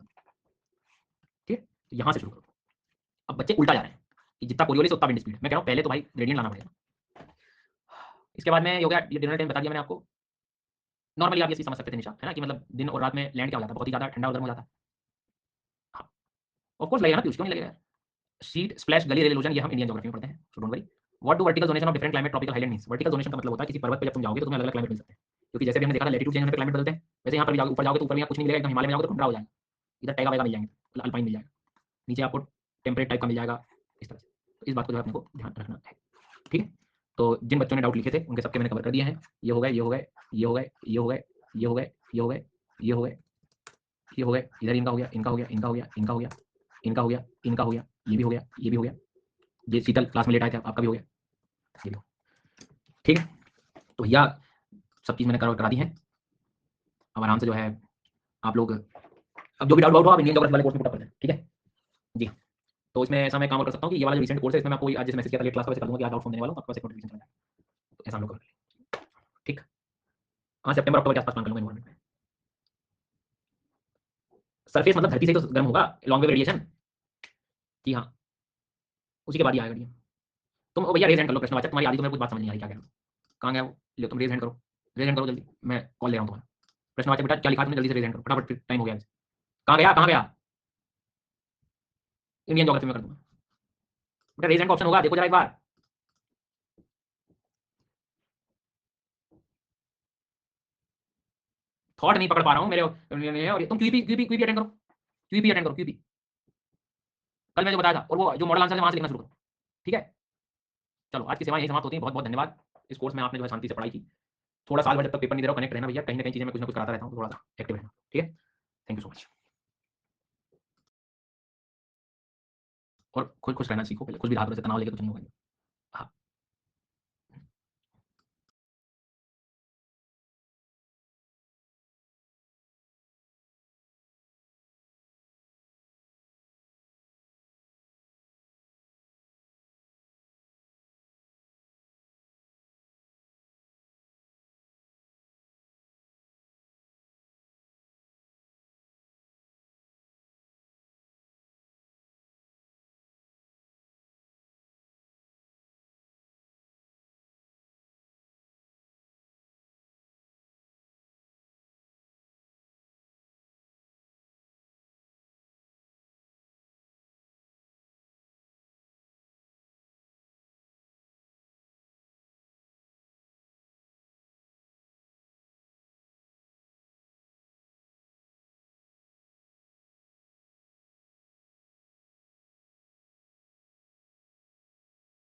A: ठीक है। तो यहाँ से शुरू करो। अब बच्चे उल्टा जा रहे हैं कि जितना कोरियोलिस उतना विंड स्पीड। मैं कह रहा हूँ पहले तो भाई ग्रेडियंट लाना पड़ेगा। इसके बाद में हो गया ये डिनर टाइम बता दिया मैंने आपको। नॉर्मली आप ये चीज समझ सकते थे निशा, है ना, कि मतलब दिन और रात में लैंड क्या हो जाता है, बहुत ही ज्यादा ठंडा और गर्म हो जाता है। हाँ, ऑफ कोर्स लगेगा ना, क्यों नहीं लगेगा। शीट स्प्लैश गली रेल इरोजन, ये हम इंडियन ज्योग्राफी में पढ़ते हैं, so don't worry. What do vertical zonation of different climate tropical highland means? Vertical zonation का मतलब होता है किसी पर्वत पे जब तुम जाओगे तो तुम्हें अलग-अलग क्लाइमेट मिल सकते हैं, क्योंकि जैसे भी हमने देखा था लैटिट्यूड चेंज होने पे क्लाइमेट बदलते हैं, वैसे यहाँ पर भी जाओगे, ऊपर जाओगे तो ऊपर भी यहाँ कुछ नहीं मिलेगा, एकदम हिमालय में जाओगे तो ठंडा हो जाएगा, इधर टैगा वैगा मिल जाएंगे, मतलब अल्पाइन मिल जाएगा, नीचे आपको टेम्परेट टाइप का मिल जाएगा, इस तरह से। तो इस बात को जो है अपने को ध्यान रखना है, ठीक है। तो जिन बच्चों ने डाउट लिखे थे उनके सबके मैंने कवर कर दिए हैं। ये हो गए, ये हो गए, ये हो गए, ये हो गए, ये हो गए, ये हो गए, ये हो गए, ये हो गए, इधर इनका हो गया, इनका हो गया, इनका हो गया, इनका हो गया, इनका हो गया, इनका हो गया, ये भी हो गया, ये भी हो गया, ये शीतल क्लास में लेट आए थे, आपका भी हो गया, ये भी हो, ठीक है। तो भैया सब चीज़ मैंने कवर करा दी है। अब आराम से जो है आप लोग अब जो भी डाउट हो आप इंडियन ज्योग्राफी वाले कोर्स में पुट अप कर दें, ठीक है जी। तो इसमें ऐसा मैं काम और कर सकता हूँ कि ये वाला जो रिसेंट कोर्स है इसमें मैं आपको आज जैसे मैसेज किया था लेट क्लास का वैसे कर दूंगा कि आज डाउट फोन देने वाला हूँ, आपके पास एक नोटिफिकेशन चला जाएगा, तो ऐसा हम लोग कर लेंगे, ठीक। हाँ, सितंबर अक्टूबर के आसपास प्लान कर लूंगा इन्वायरमेंट में। सरफेस मतलब धरती से तो गर्म होगा, लॉन्ग वेव रेडिएशन, जी हाँ, उसी के बाद ही आएगा ये। तुम भैया रेज हैंड कर लो प्रश्नवाचक, तुम्हारी आदि तो मेरे कुछ बात समझ नहीं आ रही क्या कह रहे हो, कहाँ गया वो, ले तुम रेज हैंड करो, रेज हैंड करो जल्दी, मैं कॉल ले रहा हूँ तुम्हारा। प्रश्नवाचक बेटा क्या लिखा तुमने, जल्दी से रेज हैंड करो फटाफट, फिर टाइम हो गया। कहाँ गया, कहाँ गया, इंडियन ज्योग्राफी में कर दूंगा बेटा, रेज हैंड का ऑप्शन होगा, देखो जरा एक बार। थॉट नहीं पकड़ पा रहा हूँ मेरे, और तुम क्यूपी क्यूपी क्यूपी अटेंड करो, क्यूपी अटेंड करो, क्यूपी कल मैंने जो बताया था, और वो जो मॉडल आंसर है वहां से लिखना शुरू करो, ठीक है। चलो आज की सेवाएं यही समाप्त होती है, बहुत बहुत धन्यवाद। इस कोर्स में आपने जो है शांति से पढ़ाई की, थोड़ा साल भर जब तक पेपर नहीं दे रहा कनेक्ट रहना भैया, कहीं ना कहीं चीजें मैं कुछ ना कुछ कराता रहता हूँ, थोड़ा सा एक्टिव रहना, ठीक है। Thank you so much. और खुश खुश रहना सीखो, पहले कुछ भी हाथ में से तनाव लेके कुछ नहीं होगा।